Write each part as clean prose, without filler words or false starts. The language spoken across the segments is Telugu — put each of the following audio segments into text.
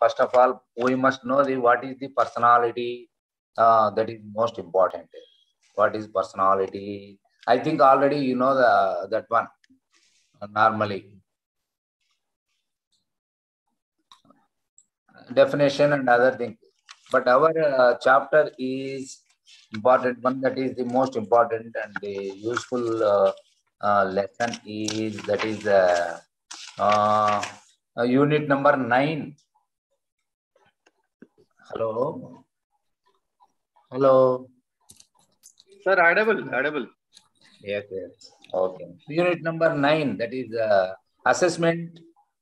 first of all, we must know what is the personality. That is most important. What is personality? I think already you know that one normally. Definition and other things. But our chapter is important one, that is the most important and the useful lesson is that is unit number 9. Hello. Hello. Sir, audible. Yes. Okay. Unit number 9, that is assessment,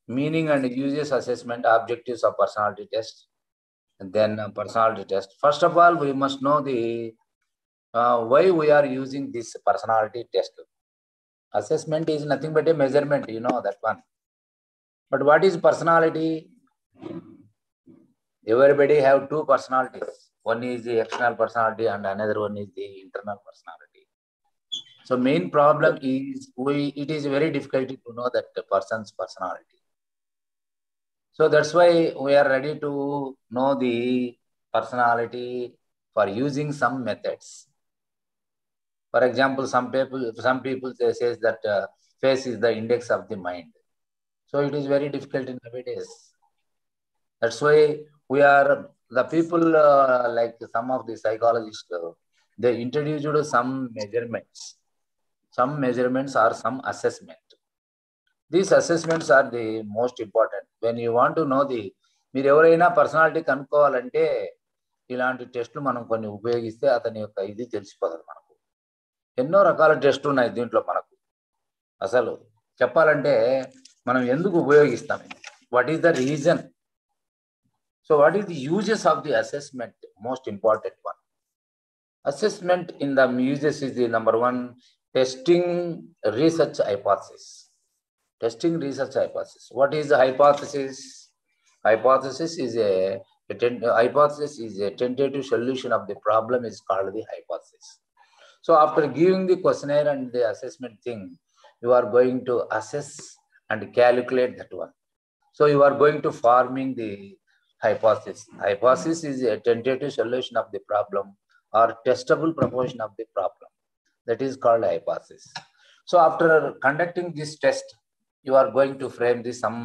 meaning and uses assessment, objectives of personality test. And then personality test. First of all, we must know the why we are using this personality test. Assessment is nothing but a measurement, you know that one. But what is personality? Everybody have two personalities. One is the external personality and another one is the internal personality. So main problem is it is very difficult to know that the person's personality. So that's why we are ready to know the personality for using some methods. For example, some people say that face is the index of the mind. So it is very difficult in nowadays. That's why we are the people like some of the psychologists. They introduced some measurements. Some measurements are some assessment. These assessments are the most important. When you want to know మీరు ఎవరైనా పర్సనాలిటీ కనుక్కోవాలంటే ఇలాంటి టెస్టులు మనం కొన్ని ఉపయోగిస్తే అతని యొక్క ఇది తెలిసిపోతుంది మనకు. ఎన్నో రకాల టెస్టులు ఉన్నాయి దీంట్లో మనకు. అసలు చెప్పాలంటే మనం ఎందుకు ఉపయోగిస్తాం? What is the reason? So what is the uses of the assessment? Most important one. Assessment in the uses is the number 1, testing research hypothesis. Testing research hypothesis. What is the hypothesis? Hypothesis is a tentative solution of the problem is called the hypothesis. So after giving the questionnaire and the assessment thing, you are going to assess and calculate that one. So you are going to forming the hypothesis. Hypothesis is a tentative solution of the problem or testable proportion of the problem. That is called hypothesis. So after conducting this test, you are going to frame some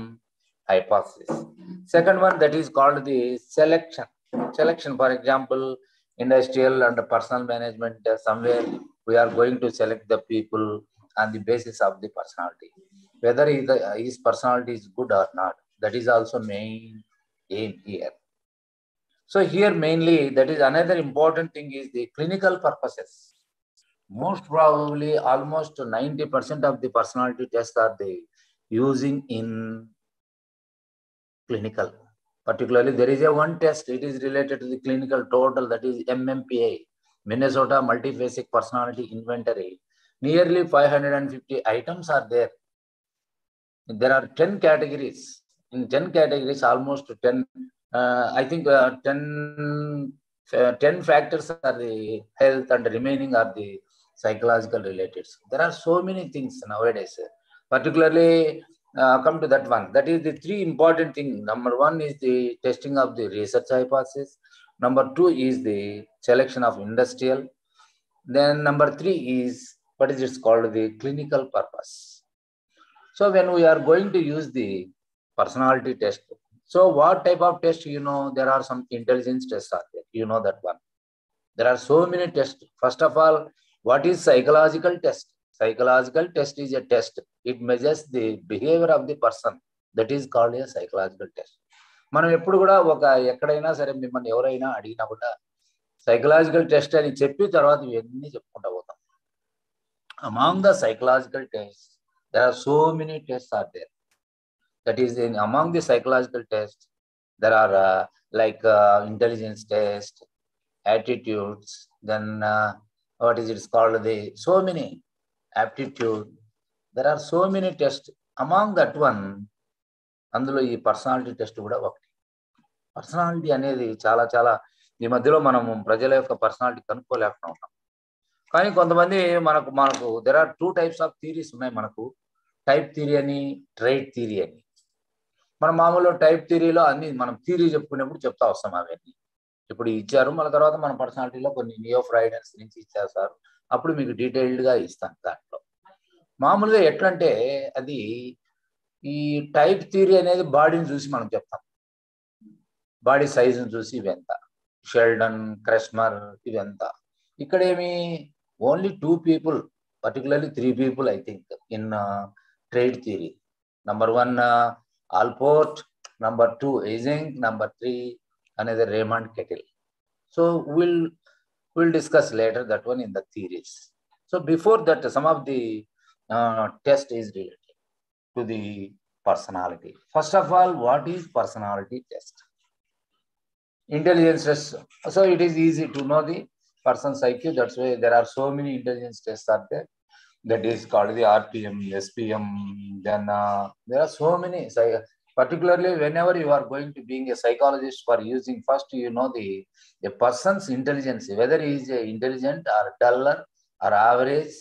hypothesis. Second one, that is called the selection. Selection, for example, industrial and personal management, somewhere we are going to select the people on the basis of the personality. Whether his personality is good or not, that is also main aim here. So here mainly, that is another important thing is the clinical purposes. Most probably almost 90% of the personality tests are they using in clinical. Particularly there is a one test, it is related to the clinical total, that is MMPI, Minnesota Multiphasic Personality Inventory. Nearly 550 items are there. There are 10 categories. In 10 categories, almost 10 I think 10 factors are the health and remaining are the psychological related. There are so many things nowadays. Particularly come to that one. That is the 3 important things. Number 1 is the testing of the research hypothesis. Number 2 is the selection of industrial. Then number 3 is what is it called, the clinical purpose. So when we are going to use the personality test, so what type of test? You know, there are some intelligence tests are there. You know that one. There are so many tests. First of all, what is psychological test? Psychological test is a test. It measures the behavior of the person. That is called a psychological test. మనం ఎప్పుడు కూడా ఎక్కడైనా సరే మిమ్మల్ని ఎవరైనా అడిగినా కూడా సైకలాజికల్ టెస్ట్ అని చెప్పి తర్వాత ఇవన్నీ చెప్పుకుంటూ పోతాం. Among the psychological tests, there are so many tests are there. That is, among the psychological tests, there are intelligence test, attitudes, then what is it called, so many aptitude. There are so many tests. Among that one, అందులో ఈ పర్సనాలిటీ టెస్ట్ కూడా ఒకటి. పర్సనాలిటీ అనేది చాలా చాలా ఈ మధ్యలో మనము ప్రజల యొక్క పర్సనాలిటీ కనుక్కోలేకుండా ఉన్నాం. కానీ కొంతమంది మనకు there are 2 types of theories ఉన్నాయి మనకు. టైప్ థియరీ అని, ట్రైట్ థియరీ అని. మనం మామూలుగా టైప్ థియరీలో అన్ని మనం థియరీ చెప్పుకునేప్పుడు చెప్తా వస్తాం అవన్నీ. ఇప్పుడు ఇచ్చారు, మన తర్వాత మన పర్సనాలిటీలో కొన్ని నియో ఫ్రైడెన్స్ నుంచి ఇచ్చేస్తారు, అప్పుడు మీకు డీటెయిల్డ్గా ఇస్తాను. దాంట్లో మామూలుగా ఎట్లంటే అది ఈ టైప్ థియరీ అనేది బాడీని చూసి మనం చెప్తాం, బాడీ సైజుని చూసి ఇవెంత, షెల్డన్, క్రెస్మర్ ఇవెంత. ఇక్కడేమి only 2 people, particularly 3 people I think in trade theory. Number 1 Alport, number 2 Ising, number 3 another Raymond Kettle. So we'll discuss later that one in the theories. So before that, some of the test is related to the personality. First of all, what is personality test? Intelligence test. So it is easy to know the person's IQ. That's why there are so many intelligence tests are there. That is called the RPM, SPM. Then there are so many. Particularly whenever you are going to being a psychologist, for using first you know the person's intelligence, whether he is intelligent or duller or average.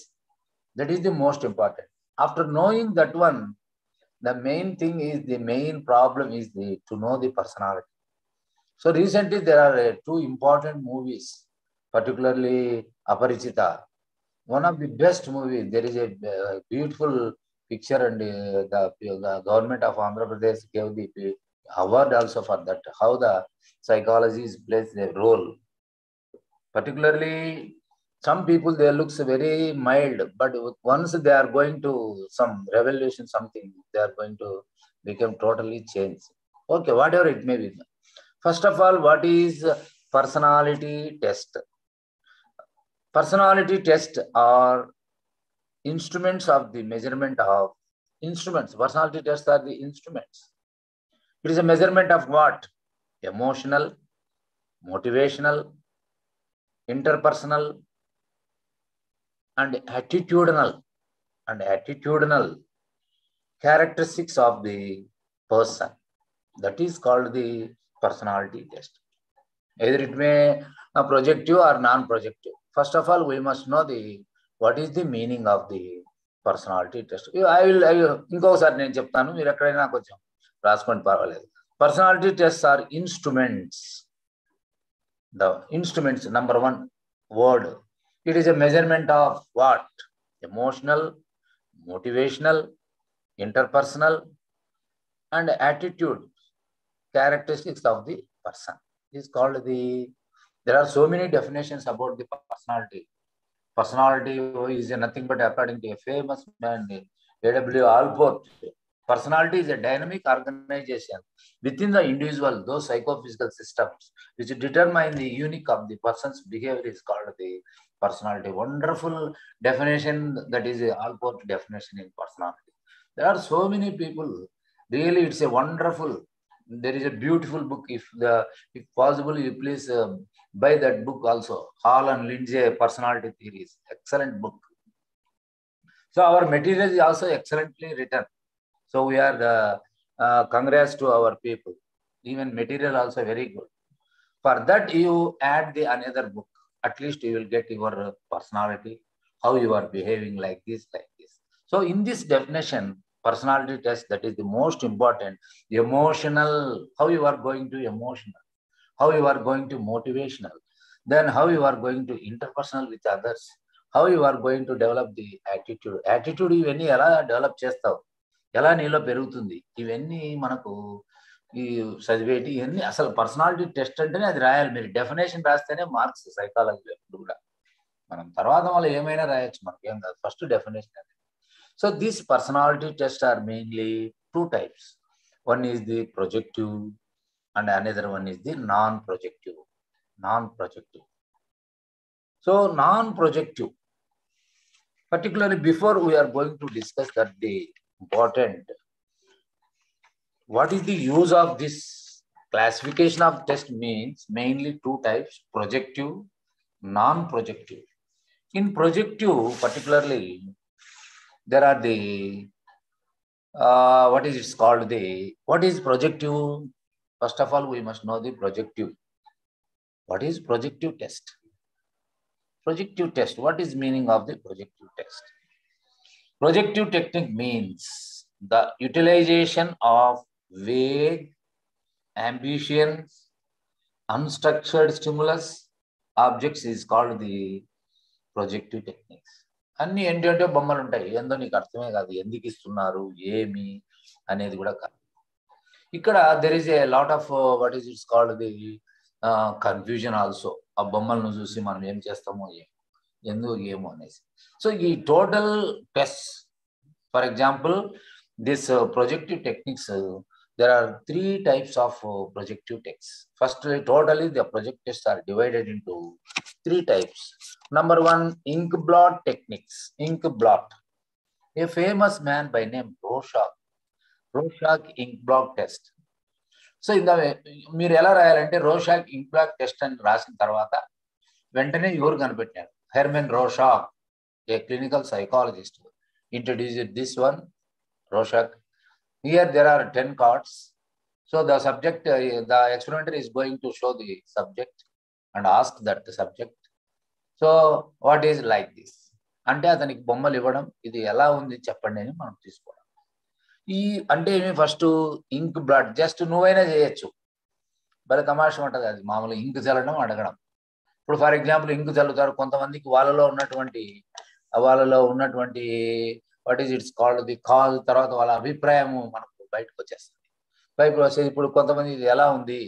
That is the most important. After knowing that one, the main thing is, the main problem is to know the personality. So recently there are 2 important movies, particularly Aparichita. One of the best movies. There is a beautiful picture, and the government of Andhra Pradesh gave the award also for that, how the psychologists plays their role. Particularly some people, they looks very mild, but once they are going to some revelation, something, they are going to become totally changed. Okay, whatever it may be. First of all, what is personality test? Personality tests are instruments of the measurement of instruments. Personality tests are the instruments. It is a measurement of what? Emotional, motivational, interpersonal, and attitudinal characteristics of the person. That is called the personality test. Either it may be projective or non-projective. First of all, we must know what is the meaning of the personality test. I will ఇంకోసారి నేను చెప్తాను, మీరు ఎక్కడైనా కొంచెం రాసుకోండి, పర్వాలేదు. Personality tests are instruments. The instruments, number 1 word. It is a measurement of what? Emotional, motivational, interpersonal, and attitude characteristics of the person. Is called there are so many definitions about the personality. Personality is nothing but, according to a famous man, A.W. Alport, personality is a dynamic organization within the individual, those psychophysical systems which determine the unique of the person's behavior is called the personality. Wonderful definition, that is a Alport definition in personality. There are so many people, really it's a wonderful. There is a beautiful book. If possible, you please buy that book also. Hall and Lindsay, Personality Theories. Excellent book. So our material is also excellently written. So we are congrats to our people. Even material also very good. For that, you add the another book. At least you will get your personality, how you are behaving like this. So in this definition, personality test, that is the most important. Emotional, how you are going to emotional, how you are going to motivational, then how you are going to interpersonal with others, how you are going to develop the attitude ఇవన్నీ ఎలా డెవలప్ చేస్తావు, ఎలా నీలో పెరుగుతుంది, ఇవన్నీ మనకు ఈ చదివేటి ఇవన్నీ. అసలు పర్సనాలిటీ టెస్ట్ అంటేనే అది రాయాలి. మీరు డెఫినేషన్ రాస్తేనే మార్క్స్ సైకాలజీలో ఎప్పుడు కూడా. మనం తర్వాత వల్ల ఏమైనా రాయొచ్చు, మనకి ఏం కాదు, ఫస్ట్ డెఫినేషన్ అనేది. So these personality tests are mainly 2 types. One is the projective and another one is the non-projective. So non-projective, particularly before we are going to discuss that, the important, what is the use of this classification of test means mainly 2 types, projective, non-projective. In projective, particularly, there are the what is it called, what is projective? First of all, we must know the projective. What is projective test? Projective test, what is meaning of the projective test? Projective technique means the utilization of vague, ambitious, unstructured stimulus objects is called the projective techniques. అన్ని ఏంటంటే బొమ్మలు ఉంటాయి, ఏందో నీకు అర్థమే కాదు, ఎందుకు ఇస్తున్నారు ఏమి అనేది కూడా కాదు. ఇక్కడ there is a lot of what is it's called the confusion also. ఆ బొమ్మలను చూసి మనం ఏం చేస్తామో ఎందుకు ఏమో అనేసి. సో ఈ total test, for example this projective techniques, there are 3 types of projective texts. Firstly, totally the project tests are divided into 3 types. Number 1, ink blot techniques. Ink blot. A famous man by name Rorschach ink blot test. So ఇందా మీరు ఎలా రాయాలంటే రోషాక్ ఇంక్ బ్లాక్ టెస్ట్ అని రాసిన తర్వాత వెంటనే ఎవరు కనిపెట్టారు? Hermann Rorschach, a clinical psychologist, introduced this one, Rorschach. Here there are 10 cards. So the subject, the experimenter is going to show the subject and ask that the subject, so what is like this? అంటే అతనికి బొమ్మలు ఇవ్వడం, ఇది ఎలా ఉంది చెప్పండి అని మనం తీసుకోవడం. ఈ అంటే ఏమి, ఫస్ట్ ఇంక్ బ్లడ్ జస్ట్ నువ్వైనా చేయొచ్చు, భలే తమాషా ఉంటుంది అది. మామూలు ఇంక్ చల్లడం అడగడం. ఇప్పుడు ఫర్ ఎగ్జాంపుల్ ఇంక్ చల్లుతారు కొంతమందికి, వాళ్ళలో ఉన్నటువంటి what is it's called the cause, తర్వాత వాళ్ళ అభిప్రాయం మనకు బయటకు వచ్చేస్తుంది. బయటకు వచ్చేది ఇప్పుడు కొంతమంది ఇది ఎలా ఉంది,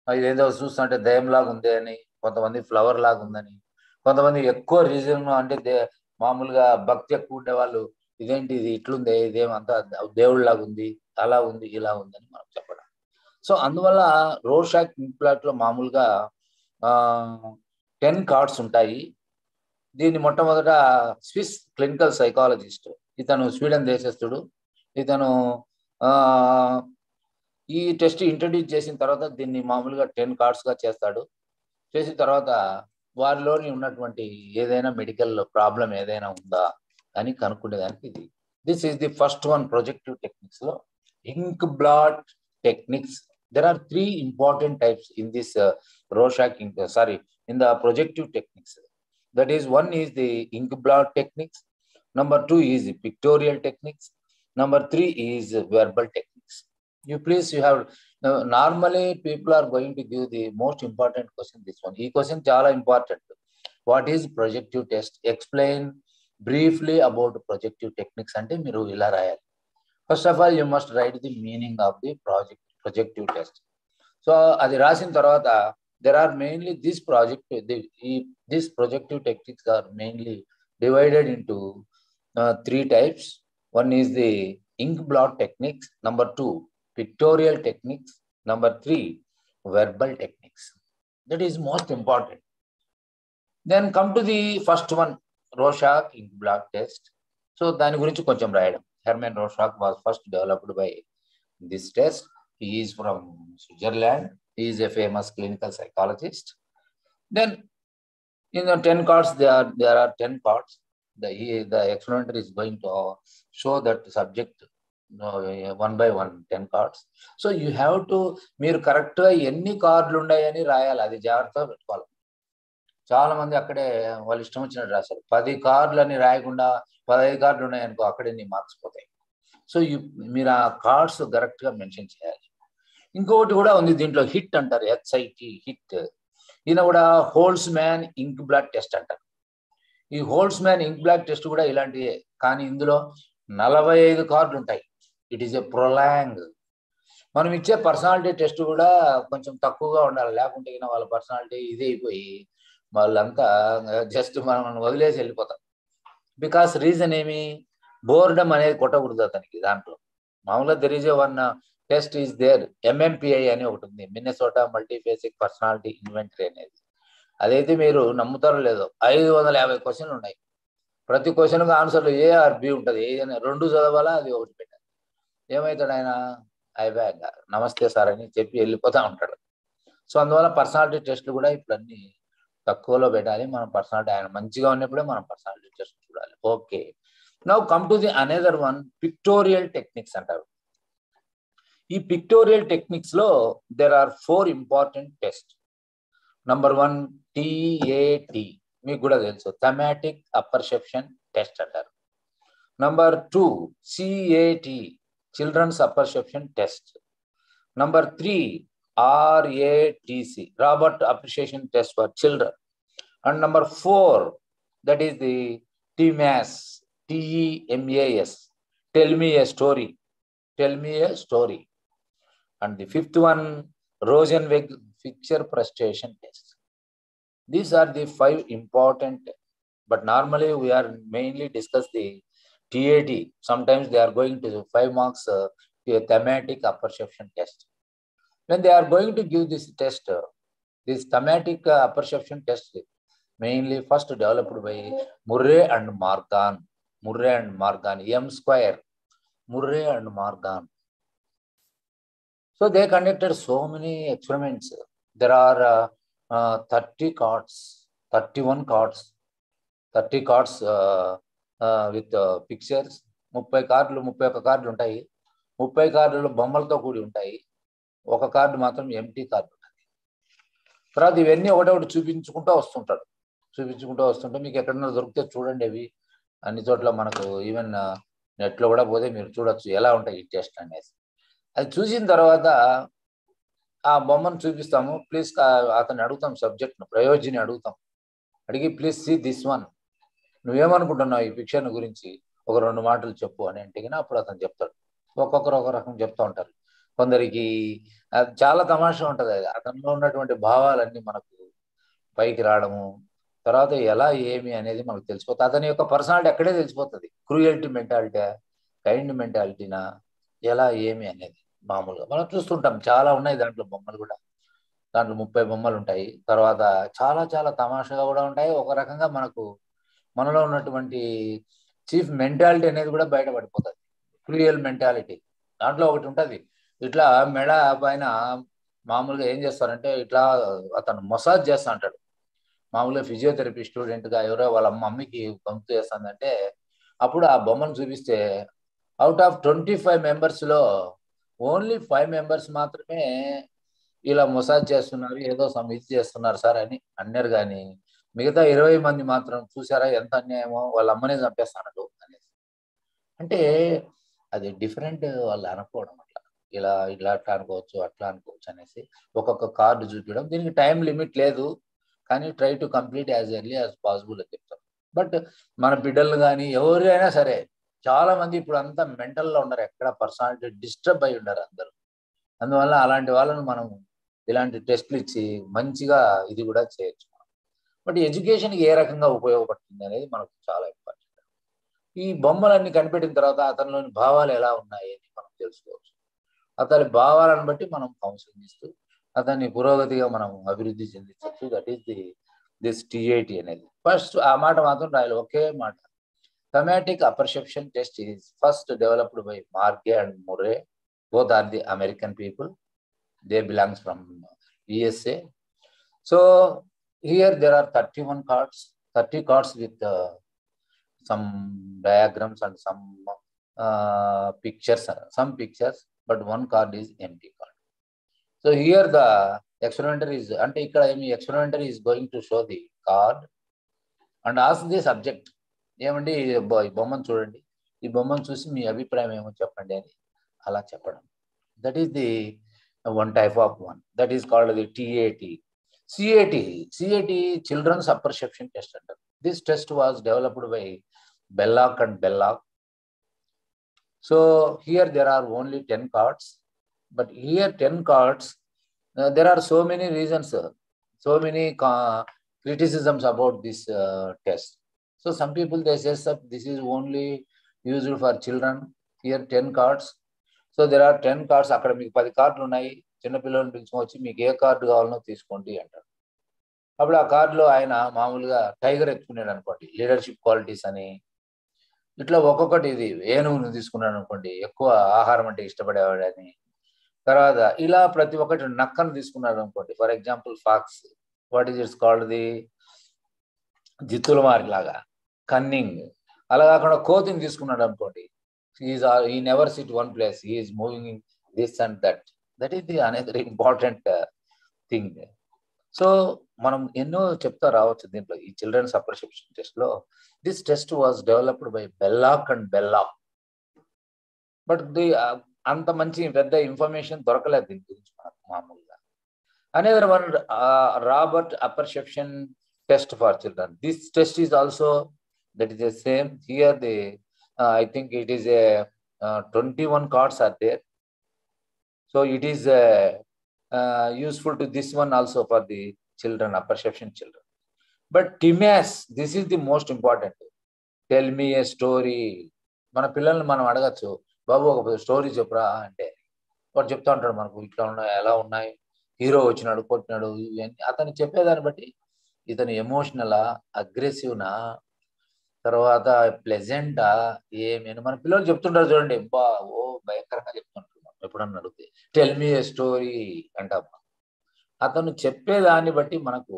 ఇది ఏదో చూస్తుంటే దయ్యంలాగా ఉంది అని, కొంతమంది ఫ్లవర్ లాగా ఉందని, కొంతమంది ఎక్కువ రీజన్ అంటే మామూలుగా భక్తి ఎక్కువ ఉండే వాళ్ళు ఇదేంటి ఇది ఇట్లుంది, ఇదేమంతా దేవుళ్ళలాగా ఉంది, అలా ఉంది, ఇలా ఉంది అని మనం చెప్పడం. సో అందువల్ల రోషాక్ ఇంక్ బ్లాట్ లో మామూలుగా 10 కార్డ్స్ ఉంటాయి. దీన్ని మొట్టమొదట స్విస్ క్లినికల్ సైకాలజిస్ట్, ఇతను స్వీడన్ దేశస్థుడు, ఇతను ఈ టెస్ట్ ఇంట్రడ్యూస్ చేసిన తర్వాత దీన్ని మామూలుగా 10 కార్డ్స్గా చేస్తాడు. చేసిన తర్వాత వారిలోని ఉన్నటువంటి ఏదైనా మెడికల్ ప్రాబ్లం ఏదైనా ఉందా అని కనుక్కునేదానికి ఇది. This is the first one projective techniques లో, ఇంక్ blot techniques. There are 3 important types in this Rorschach in the projective techniques. That is, one is the ink blot techniques, number 2 is the pictorial techniques, number 3 is verbal techniques. You have normally people are going to give the most important question, this one. This question chala important. What is projective test? Explain briefly about projective techniques ante meeru ila rayali. First of all, you must write the meaning of the projective test. So adi rasin tarvata there are mainly this projective techniques are mainly divided into 3 types. One is the ink blot techniques, number 2 pictorial techniques, number 3 verbal techniques. That is most important. Then come to the first one, Rorschach ink blot test. So dani gurinchi koncham rayadam. Hermann Rorschach was first developed by this test. He is from Switzerland. He is a famous clinical psychologist. Then in the 10 cards, there are 10 cards. The experimenter is going to show that subject one by one 10 cards. So you have to, మీరు కరెక్ట్గా ఎన్ని కార్డులు ఉన్నాయని రాయాలి, అది జాగ్రత్తగా పెట్టుకోవాలి. చాలా మంది అక్కడే వాళ్ళు ఇష్టం వచ్చినట్టు రాశారు. 10 కార్డులు అని రాయకుండా 15 కార్డులు ఉన్నాయనుకో, అక్కడే నీ మార్క్స్ పోతాయి. సో మీరు ఆ కార్డ్స్ కరెక్ట్గా మెన్షన్ చేయాలి. ఇంకొకటి కూడా ఉంది దీంట్లో, హిట్ అంటారు, HIT హిట్. ఈయన కూడా హోల్స్ మ్యాన్ ఇంక్ బ్లాట్ టెస్ట్ అంటారు. ఈ హోల్స్ మ్యాన్ ఇంక్ బ్లాట్ టెస్ట్ కూడా ఇలాంటివే, కానీ ఇందులో 45 కార్డులు ఉంటాయి. It is a prolong. మనం ఇచ్చే పర్సనాలిటీ టెస్ట్ కూడా కొంచెం తక్కువగా ఉండాలి, లేకుంటే వాళ్ళ పర్సనాలిటీ ఇదే అయిపోయి వాళ్ళంతా జస్ట్ మనం వదిలేసి వెళ్ళిపోతాం. బికాస్ రీజన్ ఏమి, బోర్డమ్ అనేది కొట్టకూడదు అతనికి. దాంట్లో మామూలుగా there is a one test is there, MMPI అని ఒకటి ఉంది, మిన్నెసోటా మల్టీఫేసిక్ పర్సనాలిటీ ఇన్వెంటరీ అనేది. అదైతే మీరు నమ్ముతారో లేదో 550 క్వశ్చన్లు ఉన్నాయి. ప్రతి క్వశ్చన్కి ఆన్సర్లు A or B ఉంటుంది. ఏదైనా 2 చదవాలా, అది ఒకటి పెట్టాలి. ఏమవుతాడు ఆయన, అయిపోయాక నమస్తే సార్ అని చెప్పి వెళ్ళిపోతూ ఉంటాడు. సో అందువల్ల పర్సనాలిటీ టెస్ట్లు కూడా ఇప్పుడు అన్ని తక్కువలో పెట్టాలి. మనం పర్సనాలిటీ, ఆయన మంచిగా ఉన్నప్పుడే మనం పర్సనాలిటీ టెస్ట్ చూడాలి. Okay, now come to the another one, pictorial techniques అంటారు. ఈ పిక్టోరియల్ టెక్నిక్స్ లో there are 4 important test. Number 1 TAT, మీకు కూడా తెలుసు, థమాటిక్ అపర్సెప్షన్ టెస్ట్ అంటారు. Number 2 CAT, children's apperception test. Number 3, RATC, Robert Appreciation Test for Children. And number 4, that is the TMAS, TEMAS, Tell Me a Story. Tell me a story. And the 5th one, Rosenweg Picture Frustration Test. These are the 5 important, but normally we are mainly discuss the TAT. Sometimes they are going to 5 marks to a thematic apperception test. When they are going to give this test, this thematic apperception test, mainly first developed by Murray and Morgan. Murray and Morgan, M square, Murray and Morgan. So they conducted so many experiments. There are 30 cards, 31 cards, 30 cards with pictures. 30 కార్డులు 31 కార్డులు ఉంటాయి. 30 కార్డులు బొమ్మలతో కూడి ఉంటాయి. ఒక కార్డు మాత్రం ఎంటీ కార్డు ఉంటుంది. తర్వాత ఇవన్నీ ఒకటొకటి చూపించుకుంటూ వస్తుంటే మీకు ఎక్కడన్నా దొరికితే చూడండి. అవి అన్ని చోట్ల మనకు ఈవెన్ నెట్లో కూడా పోతే మీరు చూడొచ్చు ఎలా ఉంటాయి ఈ టెస్ట్ అనేసి. అది చూసిన తర్వాత ఆ బొమ్మను చూపిస్తాము. ప్లీజ్ అతన్ని అడుగుతాం, సబ్జెక్ట్ను ప్రయోజని అడుగుతాం. అడిగి ప్లీజ్ సీ దిస్ వన్, నువ్వేమనుకుంటున్నావు ఈ పిక్చర్ని గురించి, ఒక 2 మాటలు చెప్పు అని అంటే అప్పుడు అతను చెప్తాడు. ఒక్కొక్కరు ఒక రకం చెప్తూ ఉంటారు. కొందరికి చాలా తమాషా ఉంటుంది. అతనిలో ఉన్నటువంటి భావాలన్నీ మనకు పైకి రావడము, తర్వాత ఎలా ఏమి అనేది మనకు తెలిసిపోతుంది. అతని యొక్క పర్సనాలిటీ అక్కడే తెలిసిపోతుంది. క్రూయల్టీ మెంటాలిటీ, కైండ్ మెంటాలిటీనా, ఎలా ఏమి అనేది మామూలుగా మనం చూస్తుంటాం. చాలా ఉన్నాయి దాంట్లో బొమ్మలు కూడా. దాంట్లో 30 బొమ్మలు ఉంటాయి. తర్వాత చాలా చాలా తమాషాగా కూడా ఉంటాయి. ఒక రకంగా మనలో ఉన్నటువంటి చీఫ్ మెంటాలిటీ అనేది కూడా బయటపడిపోతుంది. క్రూయల్ మెంటాలిటీ దాంట్లో ఒకటి ఉంటుంది. ఇట్లా మెడ పైన మామూలుగా ఏం చేస్తారంటే ఇట్లా అతను మసాజ్ చేస్తా అంటాడు. మామూలుగా ఫిజియోథెరపీ స్టూడెంట్గా ఎవరో వాళ్ళ మమ్మీకి పంపు చేస్తుందంటే అప్పుడు ఆ బొమ్మను చూపిస్తే అవుట్ ఆఫ్ 25 మెంబర్స్లో ఓన్లీ 5 మెంబర్స్ మాత్రమే ఇలా మసాజ్ చేస్తున్నారు, ఏదో ఇది చేస్తున్నారు సార్ అని అన్నారు. కానీ మిగతా 20 మంది మాత్రం చూసారా ఎంత అన్యాయమో, వాళ్ళ అమ్మనే చంపేస్తానడు అనేసి. అంటే అది డిఫరెంట్ వాళ్ళు అనుకోవడం. అట్లా ఇలా అట్లా అనుకోవచ్చు, అట్లా అనుకోవచ్చు అనేసి ఒక్కొక్క కార్డు చూపించడం. దీనికి టైం లిమిట్ లేదు, కానీ try to complete as early as possible అని చెప్తారు. బట్ మన బిడ్డలు కానీ ఎవరైనా సరే, చాలా మంది ఇప్పుడు అంతా మెంటల్లో ఉన్నారు, ఎక్కడ పర్సనాలిటీ డిస్టర్బ్ అయి ఉన్నారు అందరూ. అందువల్ల అలాంటి వాళ్ళను మనం ఇలాంటి టెస్ట్లు ఇచ్చి మంచిగా ఇది కూడా చేయొచ్చు. బట్ ఎడ్యుకేషన్కి ఏ రకంగా ఉపయోగపడుతుంది అనేది మనకు చాలా ఇంపార్టెంట్. ఈ బొమ్మలన్నీ కనిపెట్టిన తర్వాత అతనిలోని భావాలు ఎలా ఉన్నాయి అని మనం తెలుసుకోవచ్చు. అతని భావాలను బట్టి మనం కౌన్సిలింగ్ ఇస్తూ అతన్ని పురోగతిగా మనం అభివృద్ధి చెందించవచ్చు. దట్ ఈస్ దిస్ TAT అనేది. ఫస్ట్ ఆ మాట మాత్రం రాయాలి, ఒకే మాట. Thematic apperception test is first developed by Morgan and Murray. Both are the American people. They belongs from USA. So here there are 31 cards, 30 cards with some diagrams and some pictures, but one card is empty card. So here the experimenter is, ante ikkada experimenter is going to show the card and ask the subject, ఏమండి ఈ బొమ్మను చూడండి, ఈ బొమ్మను చూసి మీ అభిప్రాయం ఏమో చెప్పండి అని అలా చెప్పడం. That is the one type of one. That is called the TAT. CAT, Children's Apperception Test. This test was developed by Belloc and Belloc. So here there are only 10 cards, but here 10 cards, there are so many reasons, so many criticisms about this test. So some people they say that this is only used for children. Here 10 cards. So there are 10 cards. అక్కడ మీకు 10 కార్డులు ఉన్నాయి. చిన్నపిల్లలను పిలుచుకొచ్చి మీకు ఏ కార్డు కావాలనో తీసుకోండి అంటారు. అప్పుడు ఆ కార్డులో ఆయన మామూలుగా టైగర్ ఎత్తుకున్నాడు అనుకోండి, లీడర్షిప్ క్వాలిటీస్ అని. ఇట్లా ఒక్కొక్కటి, ఇది ఏనుగును తీసుకున్నాడు అనుకోండి, ఎక్కువ ఆహారం అంటే ఇష్టపడేవాడని. తర్వాత ఇలా ప్రతి ఒక్కటి, నక్కను తీసుకున్నాడు అనుకోండి, for example fox, what is it's called the జిత్తుల మారి లాగా, కన్నింగ్. అలా కాకుండా కోతిని తీసుకున్నాడు అనుకోండి, he never sit one place, he is moving in this and that. That is the another important thing. So మనం ఎన్నో చెప్తా రావచ్చు దీంట్లో. ఈ చిల్డ్రన్స్ అపర్సెప్షన్ టెస్ట్ లో this test was developed by Belloc and Belloc. But అంత మంచి పెద్ద ఇన్ఫర్మేషన్ దొరకలేదు దీని గురించి మనకు మామూలుగా. Another one, Robert apperception test for children. This test is also, that is the same. Here I think it is a 21 cards are there. So it is useful to this one also for the children, apperception children. But TMAS, this is the most important. Tell me a story. మన పిల్లల్ని మనం అడగచ్చు, బాబు ఒక స్టోరీ చెప్పురా అంటే వాడు చెప్తా ఉంటాడు మనకు, ఇట్లా ఉన్నాయి, ఎలా ఉన్నాయి, హీరో వచ్చినాడు, కొట్టినాడు, ఇవన్నీ అతను చెప్పేదాన్ని బట్టి ఇతను ఎమోషనలా, అగ్రెసివ్నా, తర్వాత ప్లెజెంటా, ఏమైనా మన పిల్లలు చెప్తుంటారు చూడండి, బా ఓ భయంకరంగా చెప్తుంటారు. ఎప్పుడన్నా అడిగితే టెల్ మీ ఏ స్టోరీ అంటాం. అతను చెప్పేదాన్ని బట్టి మనకు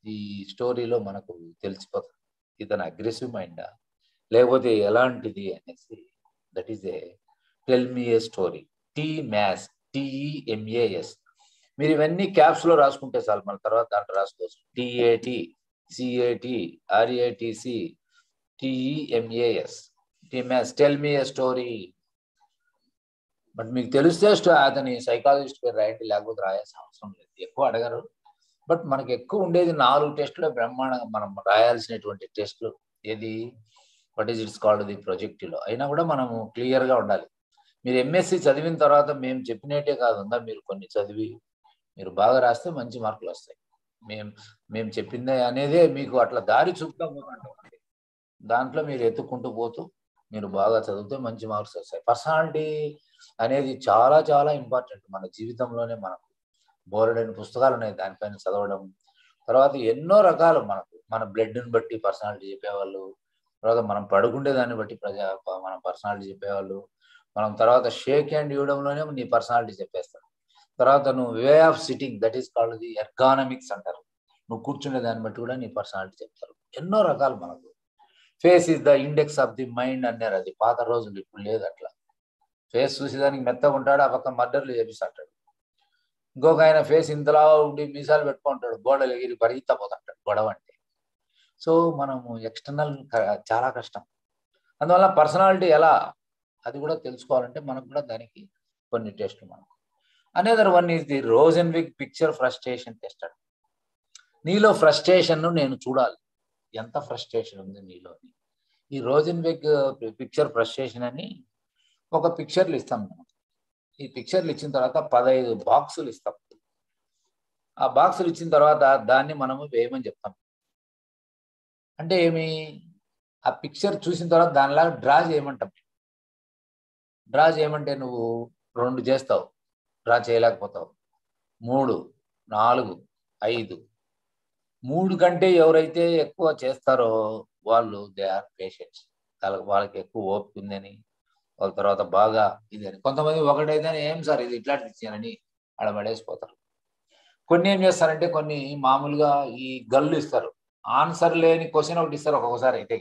ఈ స్టోరీలో మనకు తెలిసిపోతుంది ఇతను అగ్రెసివ్ మైండా లేకపోతే ఎలాంటిది అనేసి. That is a tell me A story. TMAS, TEMAS. మీరు ఇవన్నీ క్యాప్స్ లో రాసుకుంటే చాలు, మన తర్వాత దాంట్లో రాసుకోవచ్చు. TAT, CAT, RATC, TEMAS, TMAS, tell me A story. But మీకు తెలిస్తే అతని సైకాలజిస్ట్ పేరు రాయండి, లేకపోతే రాయాల్సిన అవసరం లేదు, ఎక్కువ అడగరు. బట్ మనకి ఎక్కువ ఉండేది 4 టెస్టులు బ్రహ్మాండంగా మనం రాయాల్సినటువంటి టెస్టులు. ఏది, what is it's called the ప్రొజెక్టివ్లో అయినా కూడా మనము క్లియర్గా ఉండాలి. మీరు MSc చదివిన తర్వాత మేము చెప్పినట్టే కాదు, మీరు కొన్ని చదివి మీరు బాగా రాస్తే మంచి మార్కులు వస్తాయి. మేము చెప్పిందే అనేదే మీకు అట్లా దారి చూపుతా పోతుంటాం. దాంట్లో మీరు ఎత్తుకుంటూ పోతూ మీరు బాగా చదివితే మంచి మార్క్స్ వస్తాయి. పర్సనాలిటీ అనేది చాలా చాలా ఇంపార్టెంట్ మన జీవితంలోనే. మనకు బోర్డైన పుస్తకాలు ఉన్నాయి దానిపైన చదవడం. తర్వాత ఎన్నో రకాలు మనకు, మన బ్లడ్ని బట్టి పర్సనాలిటీ చెప్పేవాళ్ళు, తర్వాత మనం పడుకుండే దాన్ని బట్టి మన పర్సనాలిటీ చెప్పేవాళ్ళు, మనం తర్వాత షేక్ హ్యాండ్ ఇవ్వడంలోనే నీ పర్సనాలిటీ చెప్పేస్తాడు. తర్వాత నువ్వు way of sitting, that is called the ergonomics అంటారు. నువ్వు కూర్చునే దాన్ని బట్టి కూడా నీ పర్సనాలిటీ చెప్తారు. ఎన్నో రకాలు మనకు. Face is the index of the mind అన్నారు, అది పాత రోజులు, ఇప్పుడు లేదు అట్లా. ఫేస్ చూసేదానికి మెత్తగా ఉంటాడు, ఆ పక్క మర్డర్లు చేపిస్తాడు. ఇంకొక ఆయన ఫేస్ ఇంతలా ఉండి మీసాలు పెట్టుకుంటాడు, గోడలు ఎగిరి పరిగెత్తపోతుంటాడు గొడవ అంటే. సో మనము ఎక్స్టర్నల్ చాలా కష్టం. అందువల్ల పర్సనాలిటీ ఎలా అది కూడా తెలుసుకోవాలంటే మనకు కూడా దానికి కొన్ని టెస్టులు మనకు. Another one is the Rosenzweig picture frustration test. నీలో ఫ్రస్ట్రేషన్ నేను చూడాలి, ఎంత ఫ్రస్ట్రేషన్ ఉంది నీలో. ఈ రోజెన్విక్ పిక్చర్ ఫ్రస్ట్రేషన్ అని ఒక పిక్చర్లు ఇస్తాం మనం. ఈ పిక్చర్లు ఇచ్చిన తర్వాత 15 బాక్సులు ఇస్తాం. ఆ బాక్సులు ఇచ్చిన తర్వాత దాన్ని మనము వేయమని చెప్తాం. అంటే ఏమి, ఆ పిక్చర్ చూసిన తర్వాత దానిలాగా డ్రా చేయమంటాం. డ్రా చేయమంటే నువ్వు 2 చేస్తావు, డ్రా చేయలేకపోతావు. 3, 4, 5. 3 కంటే ఎవరైతే ఎక్కువ చేస్తారో వాళ్ళు దే ఆర్ పేషెంట్స్. వాళ్ళకి ఎక్కువ ఓపిక ఉందని, వాళ్ళ తర్వాత బాగా ఇది అని. కొంతమంది ఒకటైతే ఏం సార్ ఇది ఇట్లాంటిది ఇచ్చానని ఆడ పడేసిపోతారు. కొన్ని ఏం చేస్తారంటే కొన్ని మామూలుగా ఈ గల్లు ఇస్తారు, ఆన్సర్ లేని క్వశ్చన్ ఒకటి ఇస్తారు. ఒక్కొక్కసారి అయితే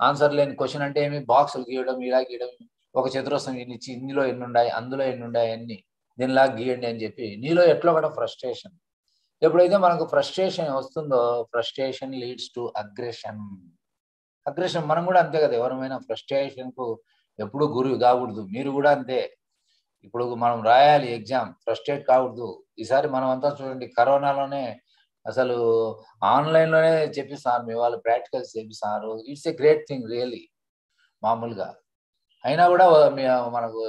ఆన్సర్ లేని క్వశ్చన్ అంటే ఏమి, బాక్సులు గీయడం, ఇలా గీయడం, ఒక చతురస్రం ఇచ్చి ఇందులో ఎన్ని ఉన్నాయి, అందులో ఎన్ని ఉన్నాయి అన్ని దీనిలా గీయండి అని చెప్పి. నీలో ఎట్లా కూడా ఫ్రస్ట్రేషన్. ఎప్పుడైతే మనకు ఫ్రస్ట్రేషన్ వస్తుందో, frustration leads to aggression. Aggression మనం కూడా అంతే కదా, ఎవరమైనా ఫ్రస్ట్రేషన్కు ఎప్పుడు గురి కాకూడదు. మీరు కూడా అంతే. ఇప్పుడు మనం రాయాలి ఎగ్జామ్, ఫ్రస్ట్రేట్ కాకూడదు. ఈసారి మనం అంతా చూడండి, కరోనాలోనే అసలు ఆన్లైన్లోనే చెప్పిస్తున్నారు, మీ వాళ్ళు ప్రాక్టికల్స్ చేపిస్తున్నారు. It's a great thing really మామూలుగా. అయినా కూడా మనకు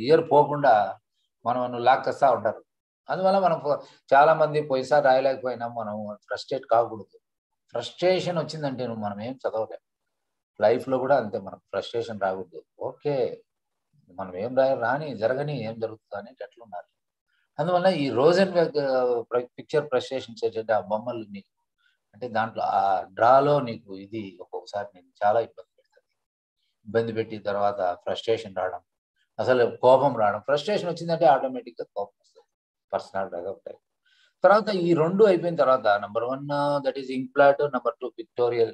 ఇయర్ పోకుండా మనం లాక్కొస్తా ఉంటారు. అందువల్ల మనం చాలా మంది పోయిసారి రాయలేకపోయినా మనం ఫ్రస్ట్రేట్ కాకూడదు. ఫ్రస్ట్రేషన్ వచ్చిందంటే మనం ఏం చదవలేము. లైఫ్లో కూడా అంతే, మనకు ఫ్రస్ట్రేషన్ రాకూడదు. ఓకే మనం ఏం రాని జరగని, ఏం జరుగుతుంది అనేది ఎట్లా ఉండాలి. అందువల్ల ఈ రోజెన్విక్ పిక్చర్ ఫ్రస్ట్రేషన్ చేసేట ఆ బొమ్మలు నీకు అంటే దాంట్లో ఆ డ్రాలో నీకు ఇది ఒక్కొక్కసారి నేను చాలా ఇబ్బంది పెడుతుంది. ఇబ్బంది పెట్టి తర్వాత ఫ్రస్ట్రేషన్ రావడం, అసలు కోపం రావడం. ఫ్రస్ట్రేషన్ వచ్చిందంటే ఆటోమేటిక్గా కోపం వస్తుంది, పర్సనాలిటీ ఉంటాయి. తర్వాత ఈ 2 అయిపోయిన తర్వాత number 1 that is inkblot, number 2 pictorial,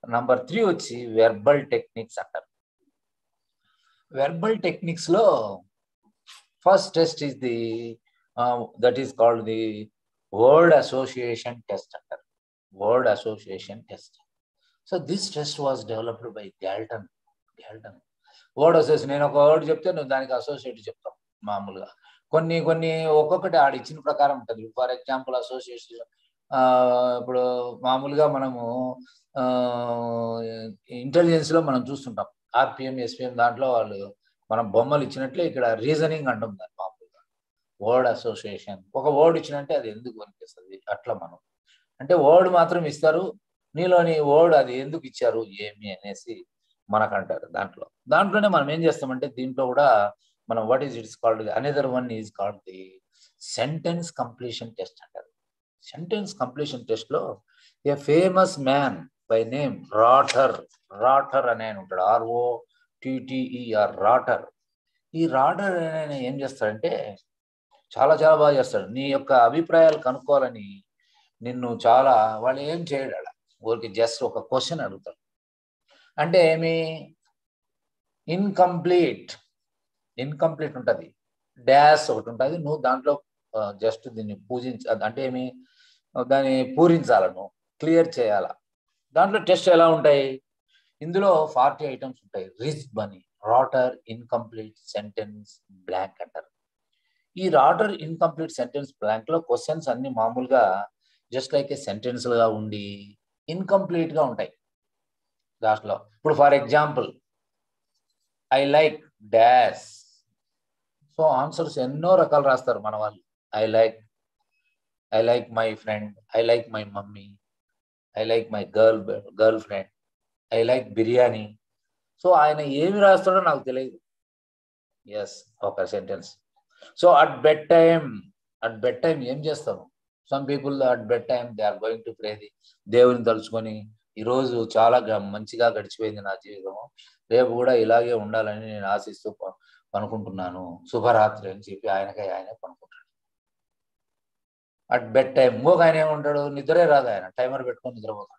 number 3 వచ్చి వెర్బల్ టెక్నిక్స్ అంటారు. వెర్బల్ టెక్నిక్స్ లో first test is the that is called the word association test అంటారు. Word association test. So this test was developed by Galton. Word association, నేను ఒక వర్డ్ చెప్తే నువ్వు దానికి అసోసియేట్ చెప్తావు మామూలుగా. కొన్ని కొన్ని ఒక్కొక్కటి ఆడ ఇచ్చిన ప్రకారం ఉంటుంది. ఫర్ ఎగ్జాంపుల్ అసోసియేషన్, ఇప్పుడు మామూలుగా మనము ఇంటెలిజెన్స్లో మనం చూస్తుంటాం ఆర్పిఎం, ఎస్పిఎం, దాంట్లో వాళ్ళు మనం బొమ్మలు ఇచ్చినట్లే ఇక్కడ రీజనింగ్ అంటాం దాన్ని మామూలుగా. వర్డ్ అసోసియేషన్, ఒక వర్డ్ ఇచ్చినంటే అది ఎందుకు అనిపిస్తుంది అట్లా. మనం అంటే వర్డ్ మాత్రం ఇస్తారు, నీలోని వర్డ్ అది ఎందుకు ఇచ్చారు ఏమి అనేసి మనకంటారు. దాంట్లోనే మనం ఏం చేస్తామంటే దీంట్లో కూడా మనం what is it's called, another one is called the sentence completion test అంటారు. సెంటెన్స్ కంప్లీషన్ టెస్ట్ లో ఏ ఫేమస్ మ్యాన్ బై నేమ్ రాటర్ అనే ఆయన ఉంటాడు, ROTTER, రాటర్. ఈ రాటర్ అనే ఏం చేస్తాడంటే చాలా చాలా బాగా చేస్తాడు. నీ యొక్క అభిప్రాయాలు కనుక్కోవాలని నిన్ను చాలా, వాళ్ళు ఏం చేయడు అలా, ఊరికి జస్ట్ ఒక క్వశ్చన్ అడుగుతాడు. అంటే ఏమి, ఇన్కంప్లీట్ ఉంటుంది, డాష్ ఒకటి ఉంటుంది, నువ్వు దాంట్లో జస్ట్ దీన్ని అంటే ఏమి, దాన్ని పూరించాలను, క్లియర్ చేయాల. దాంట్లో టెస్ట్ ఎలా ఉంటాయి, ఇందులో 40 ఐటమ్స్ ఉంటాయి. రిజ్బ్ అని, రాటర్ ఇన్కంప్లీట్ సెంటెన్స్ బ్లాంక్ అంటారు. ఈ రాటర్ ఇన్కంప్లీట్ సెంటెన్స్ బ్లాంక్ లో క్వశ్చన్స్ అన్ని మామూలుగా జస్ట్ లైక్ ఏ సెంటెన్స్ గా ఉండి ఇన్కంప్లీట్ గా ఉంటాయి దాంట్లో. ఇప్పుడు for example I like dash, so answers ఎన్నో రకాలు రాస్తారు మన వాళ్ళు. I like my friend, I like my mummy, I like my girl friend, I like biryani. So ఆయన ఏమి రాస్తాడో నాకు తెలియదు. ఎస్, ఒక sentence. So at bed time ఏం చేస్తాము, some people at bed time they are going to pray, దేవుని తలుచుకొని ఈరోజు చాలా మంచిగా గడిచిపోయింది నా జీవితం, రేపు కూడా ఇలాగే ఉండాలని నేను ఆశిస్తూ పనుకుంటున్నాను, శుభరాత్రి అని చెప్పి ఆయనే పనుకుంటాడు అట్ బెడ్ టైం. ఇంకొక ఆయన ఏముంటాడు, నిద్రే రాదు, ఆయన టైమర్ పెట్టుకొని నిద్రపోతుంటాడు.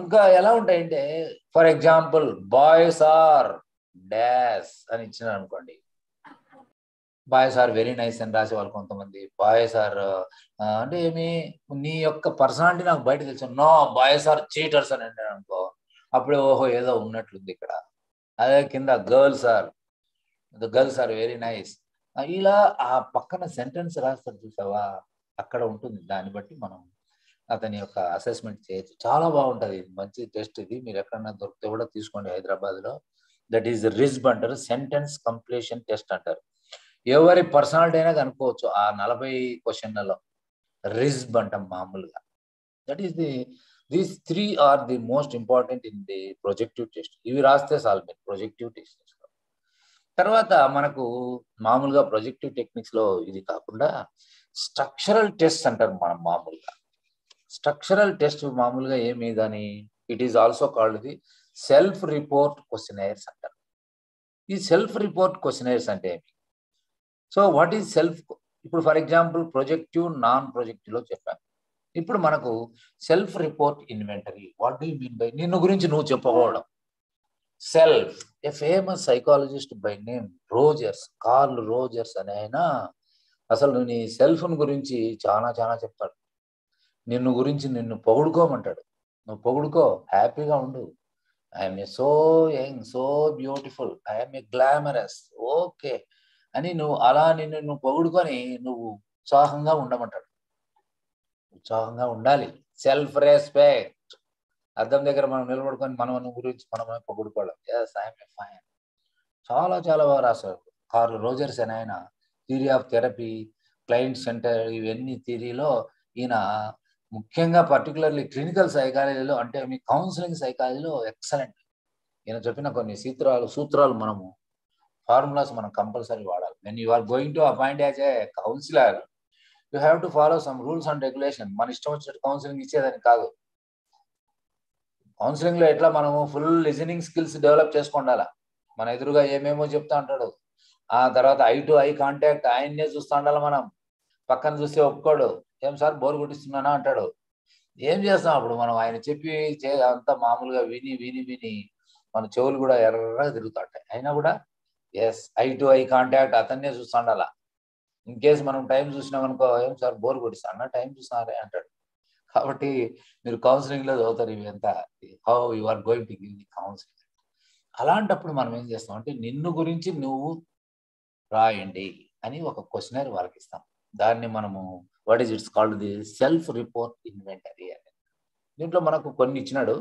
ఇంకా ఎలా ఉంటాయంటే for example boys are dash అని ఇచ్చినారు అనుకోండి, బాయ్స్ ఆర్ వెరీ నైస్ అని రాసే వాళ్ళు కొంతమంది. బాయ్స్ ఆర్ అంటే ఏమి, నీ యొక్క పర్సనాలిటీ నాకు బయట తెలుసు. నో, బాయ్స్ ఆర్ చీటర్స్ అని అంటాడు అనుకో, అప్పుడే ఓహో ఏదో ఉన్నట్లుంది ఇక్కడ. అదే కింద గర్ల్స్ ఆర్ వెరీ నైస్, ఇలా ఆ పక్కన సెంటెన్స్ రాస్తారు చూసావా, అక్కడ ఉంటుంది. దాన్ని బట్టి మనం అతని యొక్క అసెస్మెంట్ చేయొచ్చు. చాలా బాగుంటుంది, మంచి టెస్ట్ ఇది. మీరు ఎక్కడన్నా దొరికితే కూడా తీసుకోండి హైదరాబాద్లో. దట్ ఈస్ రిజ్బ్ అంటారు, సెంటెన్స్ కంప్లీషన్ టెస్ట్ అంటారు. ఎవరి పర్సనాలిటీ అయినా కనుక్కోవచ్చు ఆ 40 క్వశ్చన్లలో. రిజ్బ్ అంటాం మామూలుగా. That is these 3 are the most important in the projective test. ఇవి రాస్తే చాలు మీరు ప్రొజెక్టివ్ టెస్ట్. తర్వాత మనకు మామూలుగా ప్రొజెక్టివ్ టెక్నిక్స్ లో ఇది కాకుండా స్ట్రక్చరల్ టెస్ట్ అంటారు మనం మామూలుగా. స్ట్రక్చరల్ టెస్ట్ మామూలుగా ఏమి దాని, it is also called the self report questionnaires అంటారు. ఈ సెల్ఫ్ రిపోర్ట్ క్వశ్చనైర్స్ అంటే ఏమి, సో వాట్ ఈజ్ సెల్ఫ్, ఇప్పుడు for example projective non projective లో చెప్పాను. ఇప్పుడు మనకు self report inventory. What do you mean by, నిన్ను గురించి నువ్వు చెప్పుకోవడం. Self, a famous psychologist by name Carl Rogers అనే ఆయన అసలు నీ సెల్ఫ్ గురించి చాలా చాలా చెప్తాడు. నిన్ను గురించి నిన్ను పొగుడుకోమంటాడు. నువ్వు పొగుడుకో, హ్యాపీగా ఉండు. I'm a so young, so beautiful, I'm a glamorous, okay అని నువ్వు అలా నిన్ను పొగుడుకొని నువ్వు ఉత్సాహంగా ఉండమంటాడు. ఉత్సాహంగా ఉండాలి. సెల్ఫ్ రెస్పెక్ట్, అద్దం దగ్గర మనం నిలబడుకొని మనం గురించి మనమే పొగుడుకోవడం. Yes, I'm a fine. చాలా చాలా బాగా రాశారు కార్ల్ రోజర్స్ అని ఆయన. Theory of therapy, client centre, ఇవన్నీ థియరీలో ఈయన ముఖ్యంగా పర్టికులర్లీ క్లినికల్ సైకాలజీలో, అంటే మీ కౌన్సిలింగ్ సైకాలజీలో ఎక్సలెంట్. ఈయన చెప్పిన కొన్ని సూత్రాలు మనము, ఫార్ములాస్ మనం కంపల్సరీ వాడాలి. When you are going to appoint as a counsellor, you have to follow some rules and regulation. మన ఇష్టం వచ్చినట్టు కౌన్సిలింగ్ ఇచ్చేదని కాదు. కౌన్సిలింగ్ లో ఎట్లా మనము ఫుల్ లిజనింగ్ స్కిల్స్ డెవలప్ చేసుకుండాలా. మన ఎదురుగా ఏమేమో చెప్తా ఉంటాడు, ఆ తర్వాత ఐ టు ఐ కాంటాక్ట్, ఆయన్నే చూస్తూ ఉండాలి. మనం పక్కన చూస్తే ఒప్పుకోడు, ఏం సార్ బోర్ కొట్టిస్తున్నానా అంటాడు. ఏం చేస్తాం అప్పుడు మనం, ఆయన చెప్పి అంతా మామూలుగా విని మన చెవులు కూడా ఎర్రగా తిరుగుతుంటాయి. అయినా కూడా yes, eye to eye contact, అతన్నే చూస్తూ ఉండాలా. ఇన్ కేసు మనం టైం చూసినామనుకో, ఏం సార్ బోర్ కొట్టిస్తానా, టైం చూస్తున్నారే అంటాడు. కాబట్టి మీరు కౌన్సిలింగ్ లో చదువుతారు ఇవి ఎంత, how you are going to give the counselling. అలాంటప్పుడు మనం ఏం చేస్తాం అంటే నిన్ను గురించి నువ్వు రాయండి అని ఒక క్వశ్చనర్ వాళ్ళకి ఇస్తాం. దాన్ని మనము what is it's called the self report inventory అని. దీంట్లో మనకు కొన్ని ఇచ్చినాడు.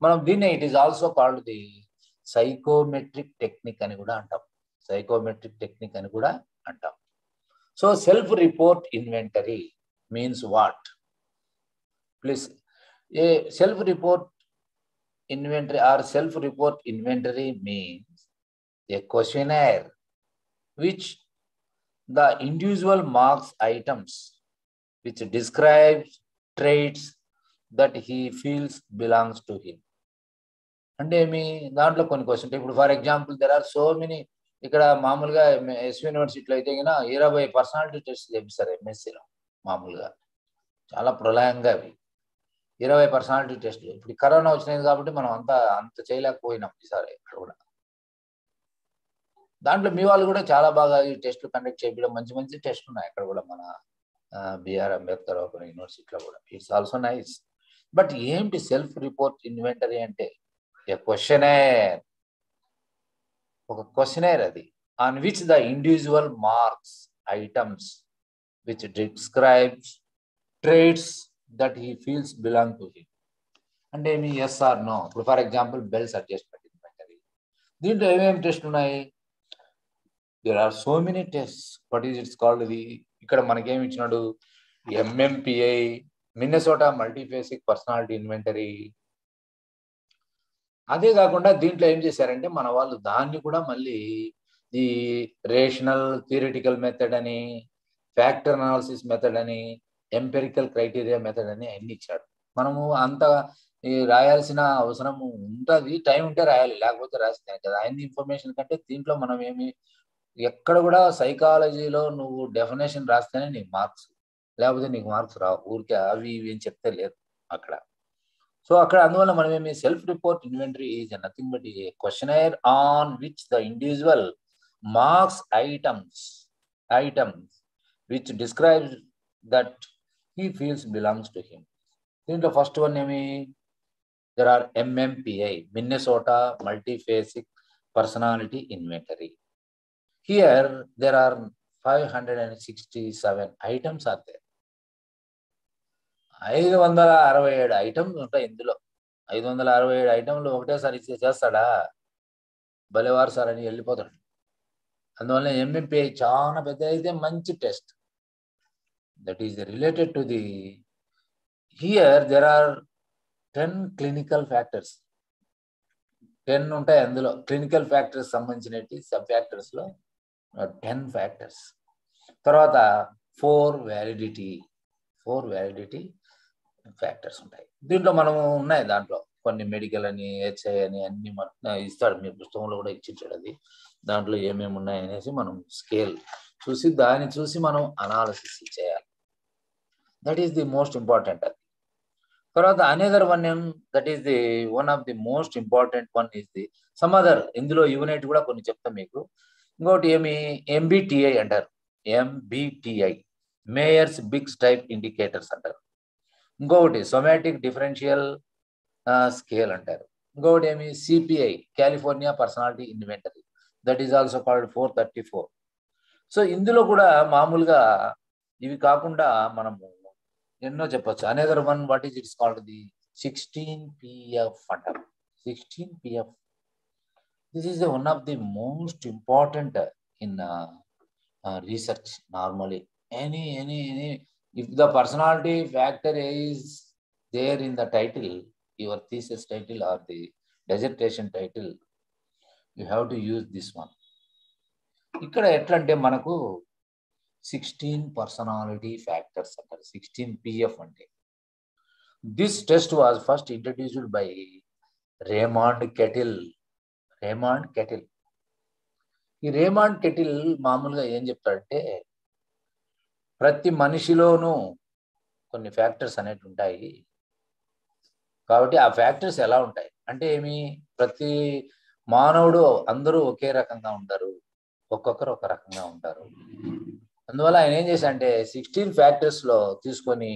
మనం దీన్ని it is also called the psychometric technique అని కూడా అంటాం. సైకోమెట్రిక్ టెక్నిక్ అని కూడా అంటాం. So self report inventory means what? Please, a self report inventory or self-report inventory means a questionnaire which the individual marks items which describes traits that he feels belongs to him. అంటే మీ దాంట్లో కొన్ని క్వశ్చన్ ఇప్పుడు for example there are so many. ఇక్కడ మామూలుగా ఎస్వి యూనివర్సిటీలో అయితే 20 పర్సనాలిటీ టెస్ట్ చేపిస్తారు ఎంఎస్సీలో. మామూలుగా చాలా ప్రళయంగా అవి 20 పర్సనాలిటీ టెస్టులు. ఇప్పుడు కరోనా వచ్చినాయి కాబట్టి మనం అంత చేయలేకపోయినాం ఈసారి ఇక్కడ కూడా. దాంట్లో మీ వాళ్ళు కూడా చాలా బాగా ఈ టెస్టులు కండక్ట్ చేయడం, మంచి మంచి టెస్టులు ఉన్నాయి అక్కడ కూడా. మన బిఆర్ అంబేద్కర్ ఓపెన్ యూనివర్సిటీలో కూడా. It's also nice. బట్ ఏంటి సెల్ఫ్ రిపోర్ట్ ఇన్వెంటరీ అంటే? క్వశ్చనేర్, ఒక క్వశ్చనేర్ అది, on which the individual marks items which describes traits that he feels belong to him. అంటే మీ ఎస్ ఆర్ నో. ఇప్పుడు for example Bell's adjustment inventory. దీంట్లో ఏమేమి టెస్ట్ ఉన్నాయి? There are so many test. What is it's called the, ఇక్కడ మనకేమి ఇచ్చినాడు? MMPI, Minnesota multiphasic personality inventory. అదే కాకుండా దీంట్లో ఏం చేశారంటే మన వాళ్ళు దాన్ని కూడా మళ్ళీ ఈ రేషనల్ థియరిటికల్ మెథడ్ అని, ఫ్యాక్టర్ అనాలిసిస్ మెథడ్ అని, ఎంపెరికల్ క్రైటీరియా మెథడ్ అని అన్ని ఇచ్చాడు. మనము అంత రాయాల్సిన అవసరం ఉంటుంది, టైం ఉంటే రాయాలి, లేకపోతే రాస్తాను కదా. అన్ని ఇన్ఫర్మేషన్ కంటే దీంట్లో మనం ఎక్కడ కూడా సైకాలజీలో నువ్వు డెఫినేషన్ రాస్తేనే నీకు మార్క్స్, లేకపోతే నీకు మార్క్స్ రావు. ఊరికే అవి ఇవి అని చెప్తే లేదు అక్కడ. సో అక్కడ అందువల్ల మనం self report inventory is nothing but a questionnaire on which the individual marks items which describes that he feels belongs to him. దీంట్లో first one there are MMPI, Minnesota multiphasic personality inventory. Here there are 567 items are there. 567 items ఉంటాయి ఇందులో. 567 ఐటమ్లు ఒకటేసారి చేస్తాడా? భలేవారు సార్ అని వెళ్ళిపోతాడు. అందువల్ల ఎంఎంపిఐ చాలా పెద్ద అయితే మంచి test. That is related to the, here there are 10 clinical factors. 10 ఉంటాయి అందులో. క్లినికల్ ఫ్యాక్టర్స్ సంబంధించినవి సబ్ ఫ్యాక్టర్స్ లో 10 ఫ్యాక్టర్స్. తర్వాత 4 వ్యాలిడిటీ ఫ్యాక్టర్స్ ఉంటాయి దీంట్లో. మనము ఉన్నాయి దాంట్లో కొన్ని మెడికల్ అని, హెచ్ఐ అని అన్ని ఇస్తాడు. మీ పుస్తకంలో కూడా ఇచ్చింటాడు అది. దాంట్లో ఏమేమి ఉన్నాయి అనేసి మనం స్కేల్ చూసి దాన్ని చూసి మనం అనాలిసిస్ చేయాలి. That is the most important. అది తర్వాత another one that is the one of the most important one is the some other. ఇందులో యూనిట్ కూడా కొన్ని చెప్తాం మీకు. ఇంకోటి ఎంబిటిఐ అంటారు. ఎంబిటిఐ మేయర్స్ బిగ్స్ టైప్ ఇండికేటర్స్ అంటారు. ఇంకొకటి సొమాటిక్ డిఫరెన్షియల్ స్కేల్ అంటారు. ఇంకొకటి CPI California personality inventory. That is also called 434. So ఇందులో కూడా మామూలుగా ఇవి కాకుండా మనము ఎన్నో చెప్పచ్చు. Another one what is it's called the 16PF అంటారు. 16PF. This is one of the most important in research normally. Any if the personality factor is there in the title, your thesis title or the dissertation title, you have to use this one. ఇక్కడ ఎట్లా అంటే మనకు 16 పర్సనాలిటీ ఫ్యాక్టర్స్ అంటారు. 16PF అంటే. This test was first introduced by Raymond kettle. ఈ రేమాండ్ కెటిల్ మామూలుగా ఏం చెప్తాడంటే ప్రతి మనిషిలోనూ కొన్ని ఫ్యాక్టర్స్ అనేవి ఉంటాయి. కాబట్టి ఆ ఫ్యాక్టర్స్ ఎలా ఉంటాయి అంటే ప్రతి మానవుడు అందరూ ఒకే రకంగా ఉంటారు, ఒక్కొక్కరు ఒక రకంగా ఉంటారు. అందువల్ల ఆయన ఏం చేశాడంటే 16 ఫ్యాక్టర్స్ లో తీసుకొని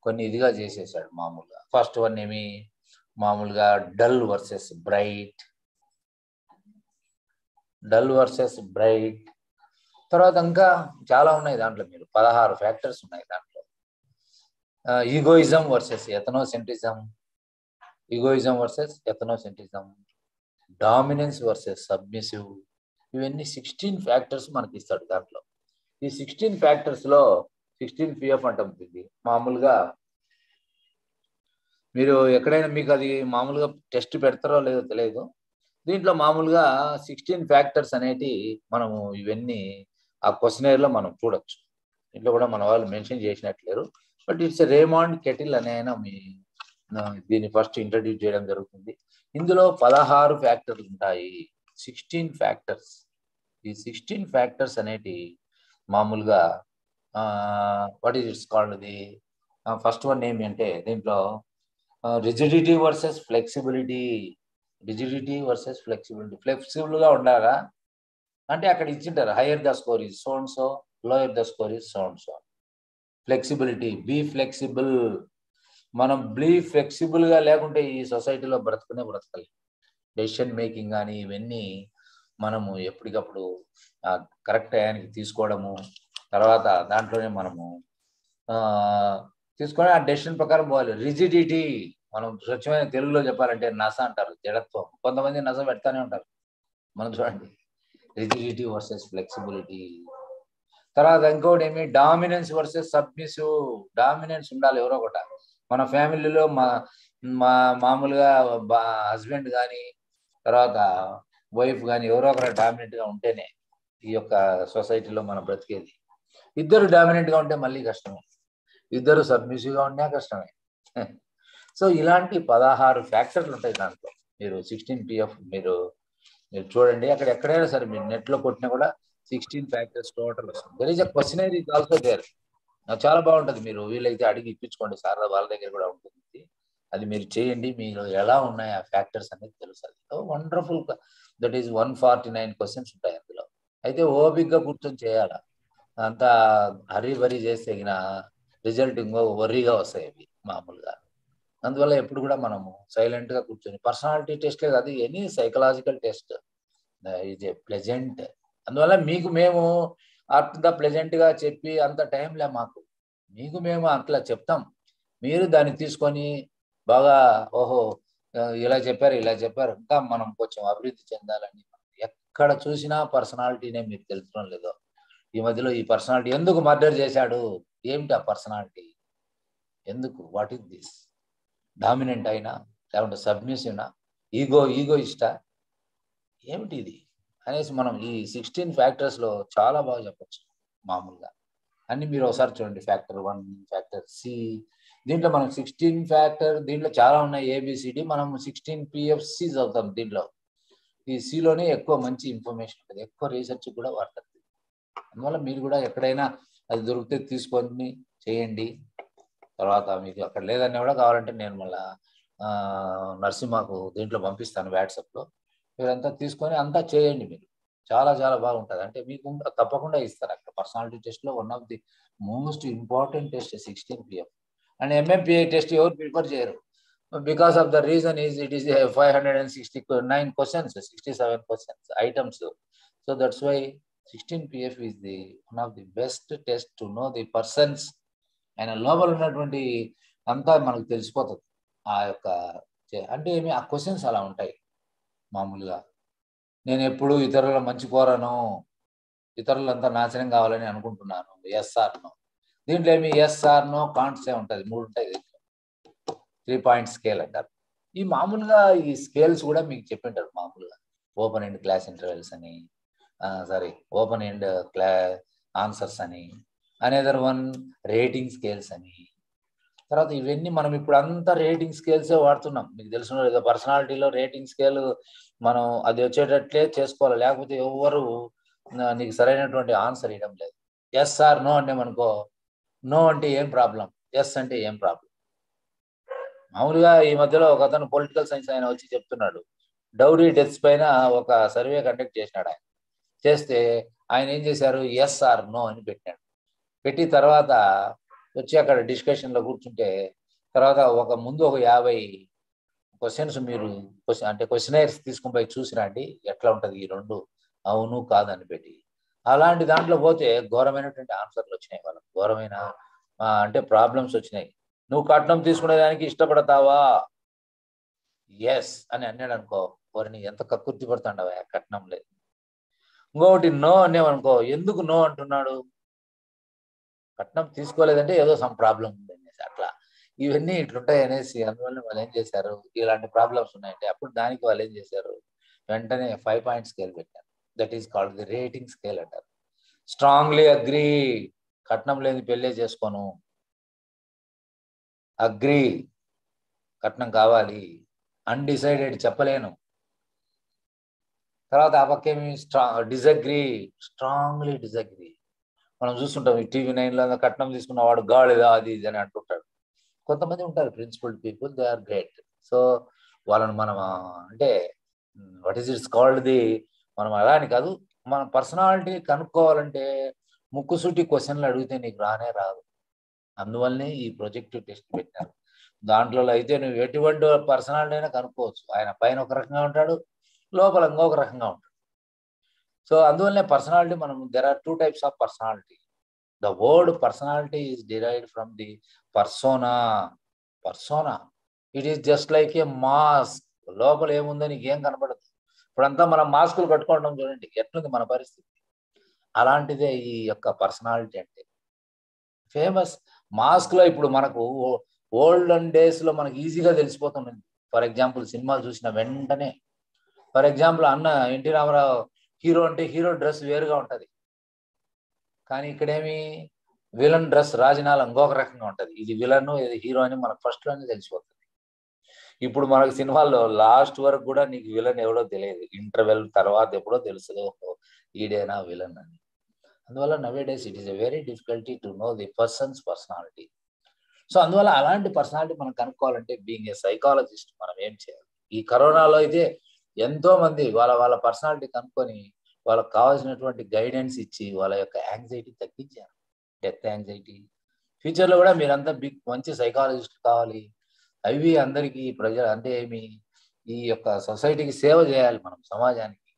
కొన్ని ఇదిగా చేసేసాడు మామూలుగా. ఫస్ట్ వన్ మామూలుగా dull versus bright, dull versus bright. తర్వాత ఇంకా చాలా ఉన్నాయి దాంట్లో, మీరు 16 ఫ్యాక్టర్స్ ఉన్నాయి దాంట్లో. Egoism versus ethnocentrism, egoism versus ethnocentrism, dominance versus submissive. ఇవన్నీ 16 ఫ్యాక్టర్స్ మనకి ఇస్తాడు దాంట్లో. ఈ 16 ఫ్యాక్టర్స్లో 16 పిఎఫ్ అంటాం. ఇది మామూలుగా మీరు ఎక్కడైనా మీకు అది మామూలుగా టెస్ట్ పెడతారో లేదో తెలియదు. దీంట్లో మామూలుగా 16 ఫ్యాక్టర్స్ అనేటి మనము ఇవన్నీ ఆ క్వశ్చనైర్లో మనం చూడొచ్చు. ఇంట్లో కూడా మన వాళ్ళు మెన్షన్ చేసినట్లేరు, బట్ ఇట్స్ రేమాండ్ కెటిల్ అనే ఆయన దీన్ని ఫస్ట్ ఇంట్రడ్యూస్ చేయడం జరుగుతుంది. ఇందులో 16 ఫ్యాక్టర్లు ఉంటాయి, 16 ఫ్యాక్టర్స్. ఈ 16 ఫ్యాక్టర్స్ అనేటి మామూలుగా what is it's called, the first one ఏమి అంటే దీంట్లో rigidity versus flexibility. Rigidity versus flexibility. ఫ్లెక్సిబుల్గా ఉండాలా అంటే అక్కడ ఇచ్చింటారు higher the score is so and so, lower the score is so and so. Flexibility, be flexible. మనం ఫ్లెక్సిబుల్గా లేకుంటే ఈ సొసైటీలో బ్రతకలేదు. డెసిషన్ మేకింగ్ కానీ ఇవన్నీ మనము ఎప్పటికప్పుడు కరెక్ట్ టయానికి తీసుకోవడము, తర్వాత దాంట్లోనే మనము తీసుకొని ఆ డెసిషన్ ప్రకారం పోవాలి. రిజిడిటీ, మనం స్వచ్ఛమైన తెలుగులో చెప్పాలంటే నస అంటారు, జడత్వం. కొంతమంది నస పెడతానే ఉంటారు, మనం చూడండి. Rigidity versus flexibility. తర్వాత ఇంకోటి ఏమి, డామినెన్స్ వర్సెస్ సబ్మిసివ్. డామినెన్స్ ఉండాలి ఎవరో ఒకట. మన ఫ్యామిలీలో మామూలుగా హస్బెండ్ కానీ తర్వాత వైఫ్ కానీ ఎవరో ఒకరు డామినెంట్గా ఉంటేనే ఈ యొక్క సొసైటీలో మనం బ్రతికేది. ఇద్దరు డామినెంట్గా ఉంటే మళ్ళీ కష్టమే, ఇద్దరు సబ్మిసివ్గా ఉన్నా కష్టమే. సో ఇలాంటి 16 ఫ్యాక్టర్లు ఉంటాయి దాంట్లో. మీరు 16 పిఎఫ్ మీరు చూడండి, అక్కడ ఎక్కడైనా సరే మీరు నెట్లో కొట్టినా కూడా 16 ఫ్యాక్టర్స్ టోటల్ వస్తుంది. There is a questionnaire is also there. చాలా బాగుంటుంది, మీరు వీలైతే అడిగి ఇప్పించుకోండి, సార్ వాళ్ళ దగ్గర కూడా ఉంటుంది. అది మీరు చేయండి, మీరు ఎలా ఉన్నాయి ఆ ఫ్యాక్టర్స్ అనేది తెలుస్తుంది. వండర్ఫుల్. దట్ ఈజ్ 149 క్వశ్చన్స్ ఉంటాయి అందులో. అయితే ఓపిక్గా కూర్చొని చేయాలా, అంతా హరీ బరీ చేస్తే రిజల్ట్ ఇంకో వర్రీగా వస్తాయి అవి మామూలుగా. అందువల్ల ఎప్పుడు కూడా మనము సైలెంట్గా కూర్చొని, పర్సనాలిటీ టెస్టే కాదు, any psychological test is a pleasant. అందువల్ల మీకు మేము అంత ప్లెజెంట్గా చెప్పి అంత టైంలే మాకు, మీకు మేము అట్లా చెప్తాం, మీరు దాన్ని తీసుకొని బాగా ఓహో ఇలా చెప్పారు ఇంకా మనం కొంచెం అభివృద్ధి చెందాలని. ఎక్కడ చూసినా పర్సనాలిటీనే, మీకు తెలుసుకోవడం లేదో ఈ మధ్యలో. ఈ పర్సనాలిటీ ఎందుకు మర్డర్ చేశాడు, ఏమిటి ఆ పర్సనాలిటీ, ఎందుకు, వాట్ ఈస్ దిస్, డామినెంట్ అయినా లేకుంటే సబ్మిసివ్నా, ఈగో ఇష్టా, ఏమిటి ఇది అనేసి మనం ఈ 16 ఫ్యాక్టర్స్లో చాలా బాగా చెప్పచ్చు మామూలుగా. అన్ని మీరు ఒకసారి చూడండి. Factor 1, factor see. దీంట్లో మనం 16 ఫ్యాక్టర్, దీంట్లో చాలా ఉన్నాయి ఏబిసిడి. మనం 16 పిఎఫ్సి చదువుతాం దీంట్లో. ఈ సిలోనే ఎక్కువ మంచి ఇన్ఫర్మేషన్ ఉంటుంది, ఎక్కువ రీసెర్చ్ కూడా వాడుతుంది. అందువల్ల మీరు కూడా ఎక్కడైనా అది దొరికితే తీసుకొని చేయండి. తర్వాత మీకు అక్కడ లేదన్నా కూడా కావాలంటే నేను మళ్ళీ నరసింహకు దీంట్లో పంపిస్తాను వాట్సాప్లో, మీరంతా తీసుకొని అంతా చేయండి. మీరు చాలా చాలా బాగుంటుంది. అంటే మీకు తప్పకుండా ఇస్తారు అక్కడ. పర్సనాలిటీ టెస్ట్లో one of the most important test 16 PF. And MMPI test ఎవరు ప్రిఫర్ చేయరు, because of the reason is it is 569 questions, 67 questions items. So that's why 16 PF is the one of the best test to know the persons. ఆయన లోపల ఉన్నటువంటి అంతా మనకు తెలిసిపోతుంది. ఆ యొక్క అంటే ఏమి, ఆ క్వశ్చన్స్ అలా ఉంటాయి మామూలుగా. నేను ఎప్పుడు ఇతరుల మంచి కోరను, ఇతరులంతా నాశనం కావాలని అనుకుంటున్నాను, ఎస్ ఆర్ నో. దీంట్లో ఏమి ఎస్ ఆర్ నో కాంట్సే ఉంటుంది, 3 ఉంటాయి దీంట్లో. 3 పాయింట్ స్కేల్ అంటారు. ఈ మామూలుగా ఈ స్కేల్స్ కూడా మీకు చెప్పింటారు మామూలుగా. ఓపెన్ ఎండ్ క్లాస్ ఇంటర్వెల్స్ అని, ఓపెన్ ఎండ్ ఆన్సర్స్ అని, అనేదర్ వన్ రేటింగ్ స్కేల్స్ అని. తర్వాత ఇవన్నీ మనం ఇప్పుడు అంతా రేటింగ్ స్కేల్సే వాడుతున్నాం, మీకు తెలిసిన లేదా. పర్సనాలిటీలో రేటింగ్ స్కేల్ మనం అది వచ్చేటట్లే చేసుకోవాలి, లేకపోతే ఎవరు నీకు సరైనటువంటి ఆన్సర్ ఇవ్వడం లేదు. ఎస్ ఆర్ నో అంటే మనకో, నో అంటే ఏం ప్రాబ్లం, ఎస్ అంటే ఏం ప్రాబ్లం. మామూలుగా ఈ మధ్యలో ఒక అతను పొలిటికల్ సైన్స్ ఆయన వచ్చి చెప్తున్నాడు, డౌరీ డెత్స్ పైన ఒక సర్వే కండక్ట్ చేసినాడు. ఆయన చేస్తే ఆయన ఏం చేశారు, ఎస్ ఆర్ నో అని పెట్టాడు. పెట్టి తర్వాత వచ్చి అక్కడ డిస్కషన్లో కూర్చుంటే తర్వాత ముందు ఒక 50 క్వశ్చన్స్ మీరు అంటే క్వశ్చనైర్స్ తీసుకుని పోయి చూసిరండి ఎట్లా ఉంటుంది ఈ 2 అవును కాదని పెట్టి. అలాంటి దాంట్లో పోతే ఘోరమైనటువంటి ఆన్సర్లు వచ్చినాయి వాళ్ళకి, ఘోరమైన అంటే ప్రాబ్లమ్స్ వచ్చినాయి. నువ్వు కట్నం తీసుకునేదానికి ఇష్టపడతావా? ఎస్ అని అన్నాడు అనుకో, వారిని ఎంత కక్కుర్తి పడుతుండవా కట్నం లేదు. ఇంకొకటి నో అనేవనుకో, ఎందుకు నో అంటున్నాడు? కట్నం తీసుకోలేదంటే ఏదో సమ్ ప్రాబ్లం ఉంది అనేసి, అట్లా ఇవన్నీ ఇట్లుంటాయి అనేసి, అందువల్ల వాళ్ళు ఏం చేశారు, ఇలాంటి ప్రాబ్లమ్స్ ఉన్నాయంటే అప్పుడు దానికి వాళ్ళు ఏం చేశారు, వెంటనే 5 పాయింట్ స్కేల్ పెట్టారు. That is called the rating scale అంటారు. స్ట్రాంగ్లీ అగ్రీ, కట్నం లేని పెళ్ళే చేసుకోను. అగ్రీ, కట్నం కావాలి. అన్డిసైడెడ్, చెప్పలేను. తర్వాత ఆ పక్కేమి డిజగ్రీ, స్ట్రాంగ్లీ డిజగ్రీ. మనం చూస్తుంటాం ఈ టీవీ 9లో కట్నం తీసుకున్న వాడు గాడిదా అది ఇది అని అంటుంటాడు. కొంతమంది ఉంటారు principled people, they are great. So వాళ్ళని మనం అంటే what is it's called the, మనం అలా అని కాదు, మన పర్సనాలిటీ కనుక్కోవాలంటే ముక్కుసూటి క్వశ్చన్లు అడిగితే నీకు రానే రాదు. అందువల్లనే ఈ ప్రొజెక్టివ్ టెస్ట్ పెట్టారు. దాంట్లో అయితే నువ్వు ఎటువంటి పర్సనాలిటీ అయినా కనుక్కోవచ్చు. ఆయన పైన ఒక రకంగా ఉంటాడు, లోపల ఇంకొక రకంగా ఉంటాడు. సో అందువల్లనే పర్సనాలిటీ మనం, there are 2 types of personality. The word personality is derived from the persona. Persona. It is just like a mask. లోపల ఏముందో నీకు ఏం కనపడదు. ఇప్పుడంతా మనం మాస్కులు కట్టుకోవడం చూడండి, ఎట్లుంది మన పరిస్థితి. అలాంటిదే ఈ యొక్క పర్సనాలిటీ అంటే. ఫేమస్ మాస్క్లో ఇప్పుడు మనకు ఓల్డెన్ డేస్లో మనకు ఈజీగా తెలిసిపోతుంది. ఫర్ ఎగ్జాంపుల్ సినిమాలు చూసిన వెంటనే, ఫర్ ఎగ్జాంపుల్ అన్న ఎన్టీ రామారావు హీరో అంటే హీరో డ్రెస్ వేరుగా ఉంటుంది, కానీ ఇక్కడేమి విలన్ డ్రెస్ రాజనాల ఇంకొక రకంగా ఉంటుంది. ఇది విలన్, ఇది హీరో అని మనకు ఫస్ట్లోనే తెలిసిపోతుంది. ఇప్పుడు మనకు సినిమాల్లో లాస్ట్ వరకు కూడా నీకు విలన్ ఎవడో తెలియదు, ఇంటర్వెల్ తర్వాత ఎప్పుడో తెలుస్తుంది ఈడేనా విలన్ అని. అందువల్ల nowadays it is a very difficulty to know the persons personality. So అందువల్ల అలాంటి పర్సనాలిటీ మనం కనుక్కోవాలంటే బీయింగ్ ఏ సైకాలజిస్ట్ మనం ఏం చేయాలి? ఈ కరోనాలో అయితే ఎంతో మంది వాళ్ళ పర్సనాలిటీ కనుక్కొని వాళ్ళకి కావాల్సినటువంటి గైడెన్స్ ఇచ్చి వాళ్ళ యొక్క యాంగ్జైటీ తగ్గించారు, డెత్ యాంగ్జైటీ. ఫ్యూచర్లో కూడా మీరంతా మంచి సైకాలజిస్ట్ కావాలి. అవి అందరికీ ప్రజలు అంటే ఈ యొక్క సొసైటీకి సేవ చేయాలి మనం, సమాజానికి.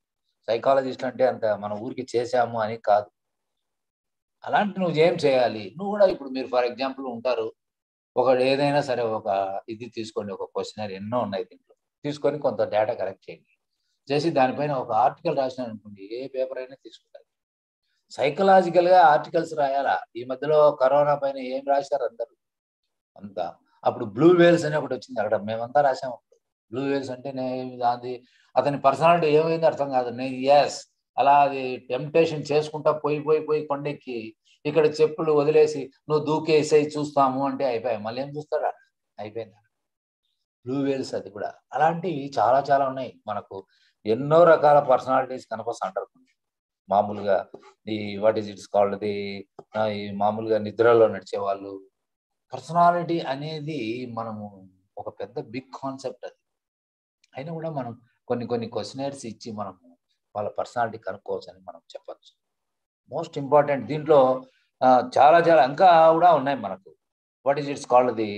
సైకాలజిస్ట్ అంటే అంత మన ఊరికి చేశాము అని కాదు. అలాంటి నువ్వు ఏం చేయాలి? నువ్వు కూడా ఇప్పుడు మీరు ఫర్ ఎగ్జాంపుల్ ఉంటారు, ఒకటి ఏదైనా సరే ఒక ఇది తీసుకోండి, ఒక క్వశ్చనర్ ఎన్నో ఉన్నాయి దీంట్లో, తీసుకొని కొంత డేటా కలెక్ట్ చేయండి, చేసి దానిపైన ఒక ఆర్టికల్ రాసినాను అనుకోండి, ఏ పేపర్ అయినా తీసుకుంటారు. సైకలాజికల్గా ఆర్టికల్స్ రాయాలా? ఈ మధ్యలో కరోనా పైన ఏం రాశారు అందరూ అంతా. అప్పుడు బ్లూ వేల్స్ అని ఒకటి వచ్చింది, అక్కడ మేమంతా రాసాము. బ్లూ వేల్స్ అంటే అది అతని పర్సనాలిటీ ఏమైంది అర్థం కాదు. ఎస్, అలా అది టెంప్టేషన్ చేసుకుంటా పోయి కొండెక్కి ఇక్కడ చెప్పులు వదిలేసి నువ్వు దూకేసై చూస్తాము అంటే అయిపోయాయి. మళ్ళీ ఏం చూస్తాడా? అయిపోయింది. బ్లూ వేల్స్ అది కూడా. అలాంటివి చాలా చాలా ఉన్నాయి మనకు. ఎన్నో రకాల పర్సనాలిటీస్ కనపస్తుంటారు. మామూలుగా ఈ what is it's called the, ఈ మామూలుగా నిద్రలో నడిచే వాళ్ళు. పర్సనాలిటీ అనేది మనము ఒక పెద్ద బిగ్ కాన్సెప్ట్ అది. అయినా కూడా మనం కొన్ని క్వశ్చనర్స్ ఇచ్చి మనము వాళ్ళ పర్సనాలిటీ కనుక్కోవచ్చు అని మనం చెప్పచ్చు. మోస్ట్ ఇంపార్టెంట్ దీంట్లో చాలా చాలా ఇంకా కూడా ఉన్నాయి మనకు. What is it's called the,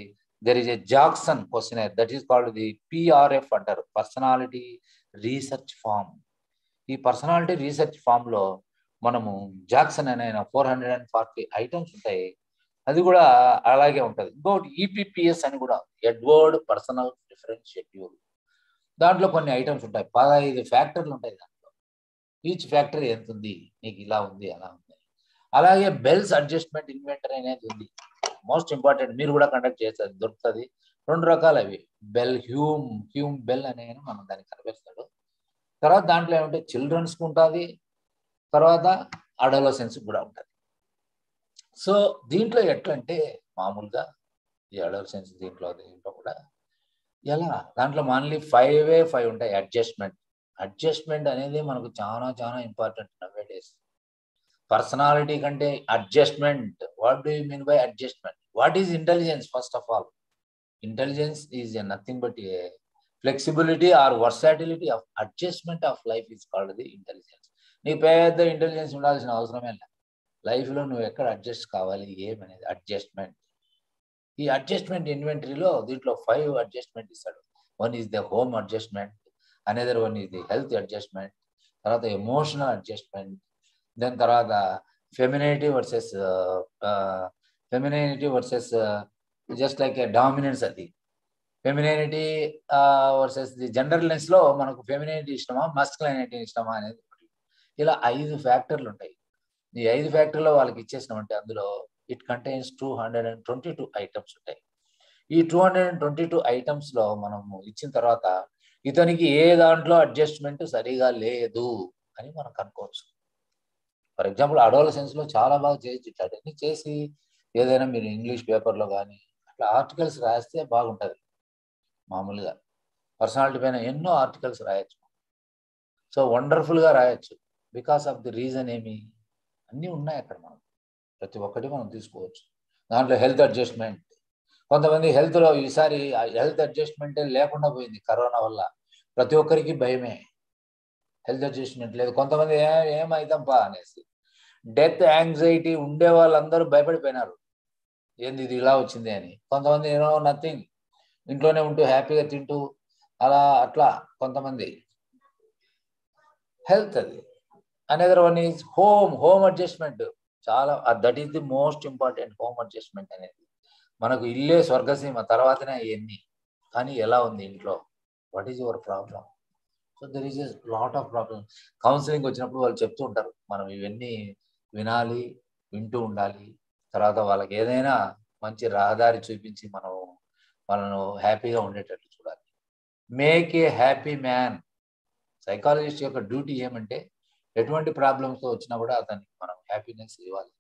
there is a Jackson questionnaire, that is called the PRF అంటారు, పర్సనాలిటీ రీసెర్చ్ ఫామ్. ఈ పర్సనాలిటీ రీసెర్చ్ ఫామ్ లో మనము జాక్సన్ అనే 440 ఐటమ్స్ ఉంటాయి. అది కూడా అలాగే ఉంటుంది. ఇంకోటి EPPS అని కూడా, ఎడ్వర్డ్ పర్సనల్ ప్రిఫరెన్స్ షెడ్యూల్. దాంట్లో కొన్ని ఐటమ్స్ ఉంటాయి, 15 ఫ్యాక్టర్లు ఉంటాయి దాంట్లో. ఈచ్ ఫ్యాక్టరీ ఎంత ఉంది, నీకు ఇలా ఉంది అలా ఉంది. అలాగే బెల్స్ అడ్జస్ట్మెంట్ ఇన్వెంటరీ అనేది ఉంది, మోస్ట్ ఇంపార్టెంట్. మీరు కూడా కండక్ట్ చేస్తారు, దొరుకుతుంది. 2 రకాలు అవి, బెల్ హ్యూమ్ బెల్ అనే మనం దానికి కనిపిస్తాడు. తర్వాత దాంట్లో ఏమంటే చిల్డ్రన్స్కి ఉంటుంది, తర్వాత అడోలసెన్స్ కూడా ఉంటుంది. సో దీంట్లో ఎట్లంటే మామూలుగా ఈ అడోలసెన్స్ దీంట్లో కూడా ఎలా, దాంట్లో ఓన్లీ 5 ఉంటాయి. అడ్జస్ట్మెంట్ అనేది మనకు చాలా చాలా ఇంపార్టెంట్ నవేడేస్. పర్సనాలిటీ కంటే adjustment. What do you mean by adjustment? What is intelligence? First of all, intelligence is nothing but a flexibility or versatility of adjustment of life is called the intelligence. నీ పెద్ద ఇంటెలిజెన్స్ ఉండాల్సిన అవసరమే లేదు. లైఫ్లో నువ్వు ఎక్కడ అడ్జస్ట్ కావాలి ఏమనేది అడ్జస్ట్మెంట్. ఈ అడ్జస్ట్మెంట్ ఇన్వెంటరీలో దీంట్లో 5 అడ్జస్ట్మెంట్ ఇస్తాడు. One is the home adjustment, another one is the health adjustment, తర్వాత ఎమోషనల్ అడ్జస్ట్మెంట్, దెన్ తర్వాత ఫెమినిటీ వర్సెస్ జస్ట్ లైక్ ఏ డామినెన్స్. అది ఫెమినిటీ వర్సెస్ ది జెండర్లెస్ లో మనకు ఫెమినిటీ ఇష్టమా మస్కులైనిటీ ఇష్టమా అనేది. ఇలా 5 ఫ్యాక్టర్లు ఉంటాయి. ఈ 5 ఫ్యాక్టర్లో వాళ్ళకి ఇచ్చేసినామంటే అందులో ఇట్ కంటైన్స్ 222 ఐటమ్స్ ఉంటాయి. ఈ 222 ఐటమ్స్ లో మనము ఇచ్చిన తర్వాత ఇతనికి ఏ దాంట్లో అడ్జస్ట్మెంట్ సరిగా లేదు అని మనం కనుక్కోవచ్చు. ఫర్ ఎగ్జాంపుల్ అడోలసెన్స్ లో చాలా బాగా చేయొచ్చు. ఇట్లాంటివన్నీ చేసి ఏదైనా మీరు ఇంగ్లీష్ పేపర్లో కానీ అట్లా ఆర్టికల్స్ రాస్తే బాగుంటుంది. మామూలుగా పర్సనాలిటీ పైన ఎన్నో ఆర్టికల్స్ రాయొచ్చు. సో వండర్ఫుల్గా రాయొచ్చు. బికాస్ ఆఫ్ ది రీజన్ ఏమి అన్నీ ఉన్నాయి అక్కడ. మనం ప్రతి ఒక్కటి మనం తీసుకోవచ్చు. దాంట్లో హెల్త్ అడ్జస్ట్మెంట్, కొంతమంది హెల్త్లో ఈసారి హెల్త్ అడ్జస్ట్మెంటే లేకుండా పోయింది కరోనా వల్ల. ప్రతి ఒక్కరికి భయమే, హెల్త్ అడ్జస్ట్మెంట్ లేదు. కొంతమంది ఏమైతాంపా అనేసి డెత్ యాంగ్జైటీ ఉండే వాళ్ళందరూ భయపడిపోయినారు, ఏంది ఇది ఇలా వచ్చింది అని. కొంతమంది నథింగ్, ఇంట్లోనే ఉంటూ హ్యాపీగా తింటూ అట్లా కొంతమంది. హెల్త్ అది. Another one is home adjustment. చాలా that is the most important. Home adjustment అనేది మనకు ఇల్లే స్వర్గసీమ, తర్వాతనే అవన్నీ. కానీ ఎలా ఉంది ఇంట్లో, what is your problem? So there is a lot of problem. Counselling వచ్చినప్పుడు వాళ్ళు చెప్తూ ఉంటారు, మనం ఇవన్నీ వినాలి, వింటూ ఉండాలి. తర్వాత వాళ్ళకి ఏదైనా మంచి రహదారి చూపించి మనం వాళ్ళను హ్యాపీగా ఉండేటట్లు చూడాలి. Make a happy man. Psychologist యొక్క డ్యూటీ ఏమంటే ఎటువంటి ప్రాబ్లమ్స్తో వచ్చినా కూడా అతనికి మనం హ్యాపీనెస్ ఇవ్వాలి.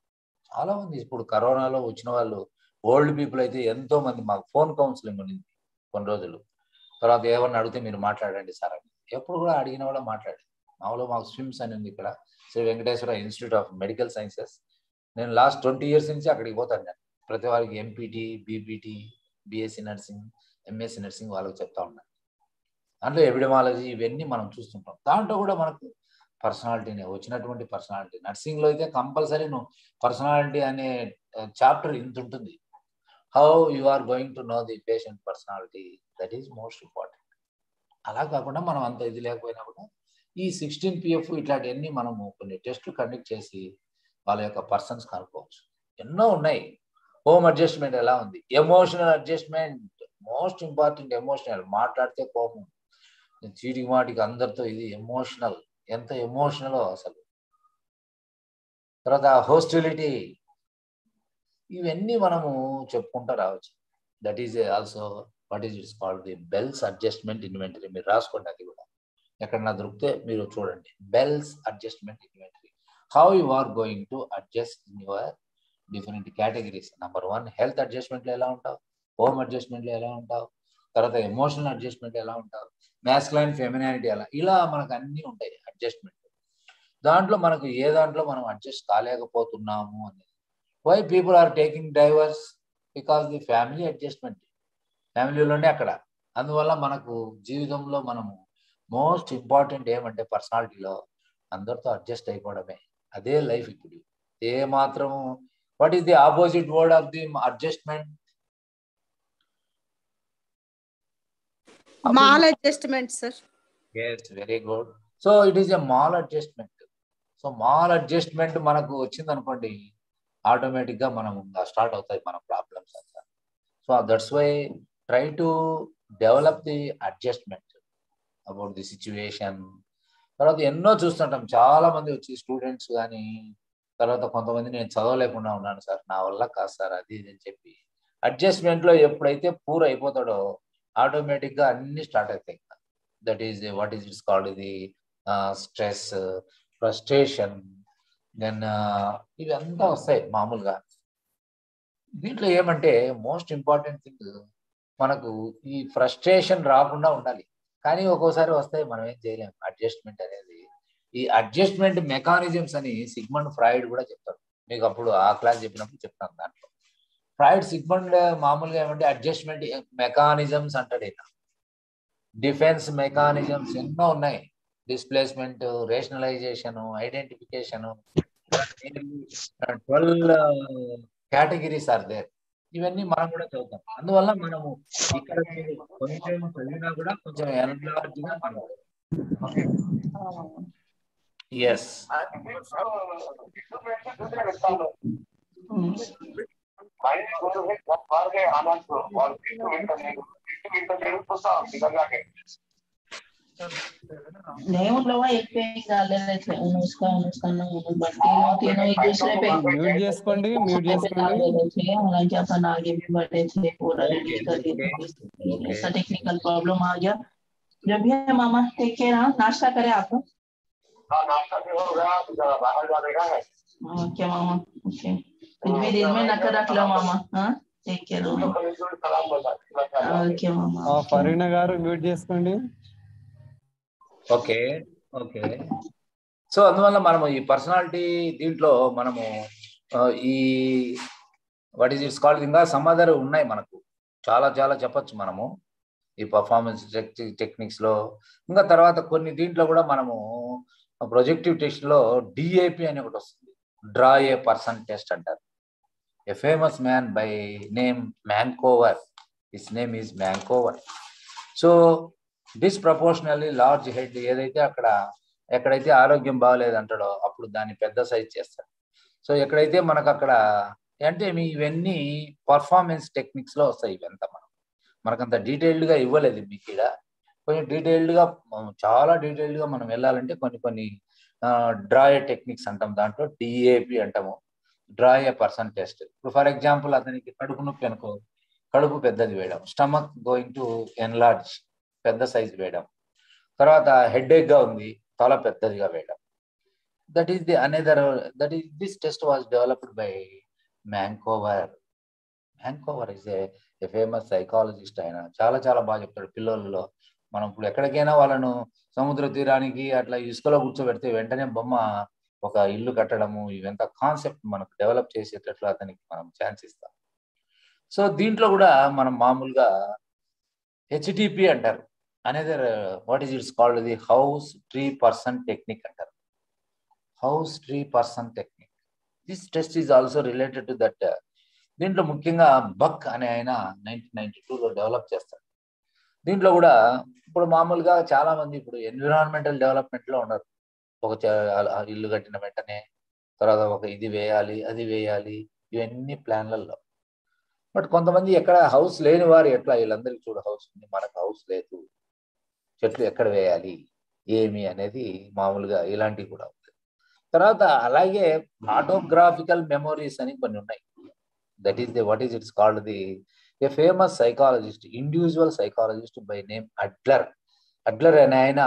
చాలా మంది ఇప్పుడు కరోనాలో వచ్చిన వాళ్ళు ఓల్డ్ పీపుల్ అయితే ఎంతో మంది. మాకు ఫోన్ కౌన్సిలింగ్ ఉండింది కొన్ని రోజులు. తర్వాత ఏమన్నా అడిగితే మీరు మాట్లాడండి సార్ అని ఎప్పుడు కూడా అడిగిన కూడా మాట్లాడండి. మామూలుగా మాకు స్విమ్స్ అని ఉంది ఇక్కడ, Sri Venkateswara institute of medical sciences. నేను లాస్ట్ 20 years నుంచి అక్కడికి పోతాను. నేను ప్రతి వారికి MPT, BPT, BSc nursing, MSc nursing వాళ్ళకి చెప్తా ఉన్నాను. దాంట్లో ఎపిడమాలజీ ఇవన్నీ మనం చూస్తుంటాం. దాంట్లో కూడా మనకు పర్సనాలిటీనే వచ్చినటువంటి పర్సనాలిటీ. నర్సింగ్లో అయితే కంపల్సరీ నువ్వు పర్సనాలిటీ అనే చాప్టర్ ఇంత ఉంటుంది. How you are going to know the patient personality, that is most important. అలా కాకుండా మనం అంత ఇది లేకపోయినా కూడా ఈ 16 PF ఇట్లాంటివన్నీ మనము కొన్ని టెస్టులు కండక్ట్ చేసి వాళ్ళ యొక్క పర్సన్స్ కనుక్కోవచ్చు. ఎన్నో ఉన్నాయి. హోమ్ అడ్జస్ట్మెంట్ ఎలా ఉంది? Emotional adjustment most important. Emotional మాట్లాడితే కోపం, చీటికి మాటికి అందరితో ఇది ఎమోషనల్. ఎంత ఎమోషనల్ అసలు. తర్వాత హోస్టిలిటీ, ఇవన్నీ మనము చెప్పుకుంటూ రావచ్చు. That is also what is it's called the Bell's adjustment inventory. మీరు రాసుకోండి, అది కూడా ఎక్కడన్నా దొరికితే మీరు చూడండి. Bell's adjustment inventory, how you are going to adjust in your different categories. Number 1 health అడ్జస్ట్మెంట్లో ఎలా ఉంటావు, హోమ్ అడ్జస్ట్మెంట్లో ఎలా ఉంటావు, తర్వాత ఎమోషనల్ అడ్జస్ట్మెంట్ ఎలా ఉంటావు, మ్యాస్కులైన్ ఫెమినాలిటీ ఎలా, ఇలా మనకు అన్నీ ఉంటాయి అడ్జస్ట్మెంట్. దాంట్లో మనకు ఏ దాంట్లో మనం అడ్జస్ట్ కాలేకపోతున్నాము అనేది. Why people are taking divorce? Because the family adjustment, ఫ్యామిలీలోనే అక్కడ. అందువల్ల మనకు జీవితంలో మనము మోస్ట్ ఇంపార్టెంట్ ఏమంటే పర్సనాలిటీలో అందరితో అడ్జస్ట్ అయిపోవడమే. అదే లైఫ్. ఇప్పుడు ఏ మాత్రము what is the opposite word of the adjustment? Mall adjustment sir. yes, very good. So it is a mall adjustment. So mall adjustment మనకు వచ్చింది అనుకోండి, ఆటోమేటిక్గా మనం స్టార్ట్ అవుతాయి మన ప్రాబ్లమ్స్ అంతా. So that's why try to develop the adjustment about the situation. తర్వాత ఎన్నో చూస్తుంటాం, చాలా మంది వచ్చి స్టూడెంట్స్ కానీ, తర్వాత కొంతమంది నేను చదవలేకుండా ఉన్నాను సార్, నా వల్ల కాదు సార్, అది ఇది అని చెప్పి అడ్జస్ట్మెంట్లో ఎప్పుడైతే పూర్ అయిపోతాడో ఆటోమేటిక్గా అన్ని స్టార్ట్ అవుతాయి. That is what is it's called the stress, frustration, then ఇవంతా వస్తాయి మామూలుగా. దీంట్లో ఏమంటే మోస్ట్ ఇంపార్టెంట్ థింగ్ మనకు ఈ ఫ్రస్ట్రేషన్ రాకుండా ఉండాలి. కానీ ఒక్కోసారి వస్తాయి, మనం ఏం చేయలేము. అడ్జస్ట్మెంట్ అనేది, ఈ అడ్జస్ట్మెంట్ మెకానిజమ్స్ అని సిగ్మండ్ ఫ్రాయిడ్ కూడా చెప్తారు. మీకు అప్పుడు ఆ క్లాస్ చెప్పినప్పుడు చెప్తాను. దాంట్లో ఫ్రాయిడ్ సిగ్మండ్ మామూలుగా ఏమంటే అడ్జస్ట్మెంట్ మెకానిజమ్స్ అంటాడు. డిఫెన్స్ మెకానిజమ్స్ ఎన్నో ఉన్నాయి. Displacement, rationalisation, identification, 12 categories are there. ఇవన్నీ మనం కూడా చదువుతాం. అందువల్ల మనము ఇక్కడ కొంచెం చదివినా కూడా కొంచెం ఎన్లార్జ్గా మనం. Okay, Yes. नहीं मतलब वहाँ एक पे एक डाल रहे थे उसका ना तीनों एक दूसरे पे म्यूट చేసుకోండి మ్యూట్ చేసుకోండి डाल रहे थे हालांकि अपन आगे भी बढ़े थे पूरा रेडी कर दिए थे Okay. ऐसा टेक्निकल प्रॉब्लम आ गया जो भी है मामा टेक केयर हाँ नाश्ता करें आप नाश्ता भी हो गया बाहर जाने है ओके मामा ओके कुछ भी दिल में न कर रख लो मामा हाँ टेक केयर ओके मामा ఫరీనా గారు మ్యూట్ చేసుకోండి ఓకే ఓకే సో అందువల్ల మనము ఈ పర్సనాలిటీ దీంట్లో మనము ఈ వాట్ ఈస్ ఇట్స్ కాల్డ్ ఇంకా సమ్ అదర్ ఉన్నాయి మనకు చాలా చాలా చెప్పచ్చు మనము ఈ పర్ఫార్మెన్స్ టెక్నిక్స్ లో ఇంకా తర్వాత కొన్ని దీంట్లో కూడా మనము ప్రొజెక్టివ్ టెస్ట్ లో డిఏపి అని ఒకటి వస్తుంది డ్రా ఏ పర్సన్ టెస్ట్ అంటారు a famous man by name Machover his name is Machover so disproportionally large head ఏదైతే అక్కడ ఎక్కడైతే ఆరోగ్యం బాగలేదంటాడో అప్పుడు దాన్ని పెద్ద సైజ్ చేస్తాడు సో ఎక్కడైతే మనకు అక్కడ అంటే ఇవన్నీ పర్ఫార్మెన్స్ టెక్నిక్స్ లో వస్తాయి ఇవంతా మనకంత డీటెయిల్డ్గా ఇవ్వలేదు మీకు ఇక్కడ కొంచెం డీటెయిల్డ్గా చాలా డీటెయిల్డ్గా మనం వెళ్ళాలంటే కొన్ని డ్రా ఏ టెక్నిక్స్ అంటాం దాంట్లో డిఏపి అంటాము డ్రా ఏ పర్సన్ టెస్ట్ ఇప్పుడు ఫర్ ఎగ్జాంపుల్ అతనికి కడుపు నొప్పి అనుకో కడుపు పెద్దది వేయడం స్టమక్ గోయింగ్ టు ఎన్లార్జ్ పెద్ద సైజ్ వేయడం తర్వాత హెడేక్ గా ఉంది తల పెద్దదిగా వేయడం that is the another that is this test was developed by Machover is a famous psychologist. ఆయన చాలా చాలా బాగా చెప్తాడు పిల్లలలో. మనం ఇప్పుడు ఎక్కడికైనా వాళ్ళను సముద్ర తీరానికి అట్లా ఇసుకలో కూర్చోబెడితే వెంటనే బొమ్మ ఒక ఇల్లు కట్టడము ఇవంతా కాన్సెప్ట్ మనకు డెవలప్ చేసేటట్లు అతనికి మనం ఛాన్స్ ఇస్తాం. సో దీంట్లో కూడా మనం మామూలుగా హెచ్టిపి అంటారు అనేది what is it's called the house tree person technique అంటారు. House tree person technique this test is also related to that. దీంట్లో ముఖ్యంగా బక్ అనే ఆయన 1992లో డెవలప్ చేస్తాడు. దీంట్లో కూడా ఇప్పుడు మామూలుగా చాలా మంది ఇప్పుడు ఎన్విరాన్మెంటల్ డెవలప్మెంట్ లో ఉన్నారు. ఒక ఇల్లు కట్టిన వెంటనే తర్వాత ఒక ఇది వేయాలి అది వేయాలి ఇవన్నీ ప్లాన్లలో. బట్ కొంతమంది ఎక్కడ హౌస్ లేని వారు ఎట్లా వీళ్ళందరికీ చూడ హౌస్ ఉంది మనకు హౌస్ లేదు, చెట్లు ఎక్కడ వేయాలి ఏమి అనేది మామూలుగా ఇలాంటివి కూడా ఉంది. తర్వాత అలాగే ఆటోగ్రాఫికల్ మెమోరీస్ అని కొన్ని ఉన్నాయి. That is the what is it's called the A famous psychologist, individual psychologist by name అడ్లర్. అడ్లర్ అనే ఆయన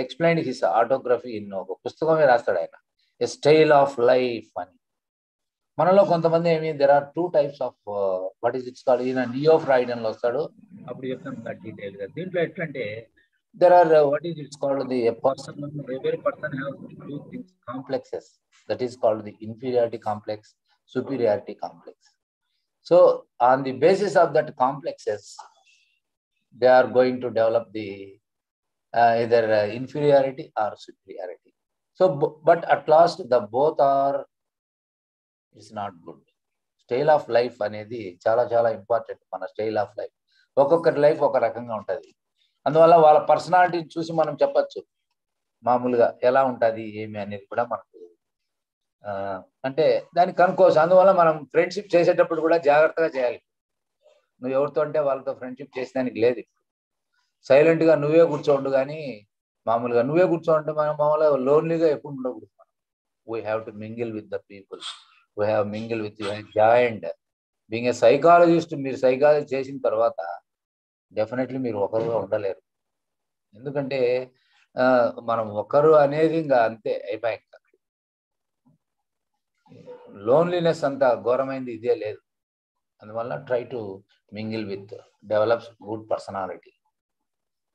ఎక్స్ప్లెయిన్ హిస్ ఆటోగ్రఫీ ఇన్ ఒక పుస్తకమే రాస్తాడు ఆయన, ఏ స్టైల్ ఆఫ్ లైఫ్ అని. మనలో కొంతమంది ఏమి there are 2 types of what is it's called ఈయన నియో ఫ్రాయిడన్ లో వస్తాడు అప్పుడు చెప్తాను డీటెయిల్ గా. దీంట్లో ఎట్లంటే there are what is it's called the person every person have 2 things complexes that is called the inferiority complex, superiority complex. So on the basis of that complexes they are going to develop the either inferiority or superiority. So but at last the both are is not good. Style of life అనేది చాలా చాలా ఇంపార్టెంట్. మన స్టైల్ ఆఫ్ లైఫ్ ఒక్కొక్కరి లైఫ్ ఒక రకంగా ఉంటుంది. అందువల్ల వాళ్ళ పర్సనాలిటీని చూసి మనం చెప్పచ్చు మామూలుగా ఎలా ఉంటుంది ఏమి అనేది కూడా మనకు అంటే దాన్ని కనుక్కోవచ్చు. అందువల్ల మనం ఫ్రెండ్షిప్ చేసేటప్పుడు కూడా జాగ్రత్తగా చేయాలి. నువ్వు ఎవరితో అంటే వాళ్ళతో ఫ్రెండ్షిప్ చేసేదానికి లేదు. సైలెంట్ గా నువ్వే కూర్చోండు, కానీ మామూలుగా నువ్వే కూర్చోంటే మనం మామూలుగా లోన్లీగా ఎప్పుడు ఉండకూడదు. మనం we have to mingle with the people, we have mingle with joint being a psychologist. మీరు సైకాలజీ చేసిన తర్వాత డెఫినెట్లీ మీరు ఒకరుగా ఉండలేరు. ఎందుకంటే మనం ఒకరు అనేది ఇంకా అంతే అయిపోయాక లోన్లీనెస్ అంత ఘోరమైంది ఇదే లేదు. అందువల్ల try to mingle with develops good personality.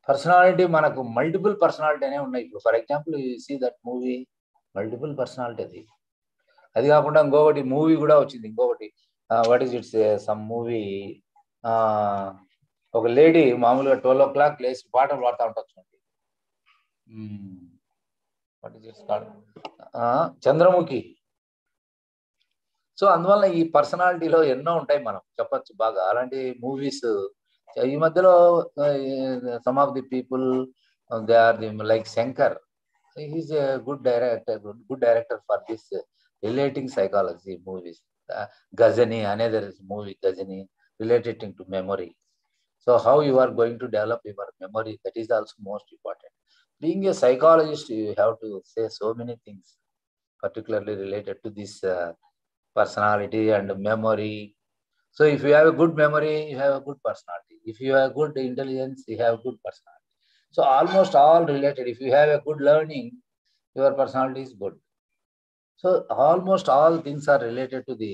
Personality మనకు మల్టిపుల్ పర్సనాలిటీ అనే ఉన్నాయి. ఇప్పుడు for example you see that movie multiple personality. అది కాకుండా ఇంకొకటి మూవీ కూడా వచ్చింది, ఇంకొకటి what is it's some movie. ఒక లేడీ మామూలుగా 12 o'clock లేచి పాటలు పాడుతూ ఉంటుంది. What is it's called Chandramukhi. So అందువల్ల ఈ పర్సనాలిటీలో ఎన్నో ఉంటాయి, మనం చెప్పచ్చు బాగా. అలాంటి మూవీస్ ఈ మధ్యలో some of the people they are the like Shankar. He's a good director for this relating psychology movies. Ghazani, another movie, Ghazani, relating to memory. So how you are going to develop your memory, that is also most important. Being a psychologist, you have to say so many things, particularly related to this personality and memory. So if you have a good memory, you have a good personality. If you have good intelligence, you have good personality. So almost all related. If you have a good learning, your personality is good. So almost all things are related to the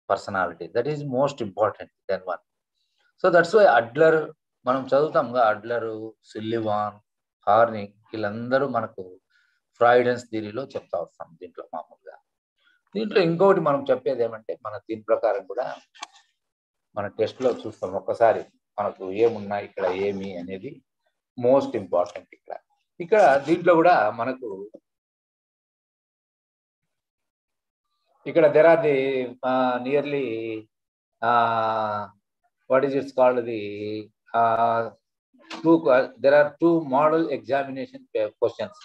personality. That is most important than one. So that's why Adler, మనం చదువుతాంగా అడ్లరు, సుల్లివాన్, హార్నిక్ వీళ్ళందరూ మనకు ఫ్రాయిడెన్స్ థియరీలో చెప్తా వస్తాం దీంట్లో మామూలుగా. దీంట్లో ఇంకొకటి మనం చెప్పేది ఏమంటే మన దీని ప్రకారం కూడా మన టెస్ట్లో చూస్తాం ఒక్కసారి మనకు ఏమున్నాయి ఇక్కడ ఏమి అనేది మోస్ట్ ఇంపార్టెంట్. ఇక్కడ దీంట్లో కూడా మనకు ఇక్కడ there are the nearly what is it called there are two model examination questions.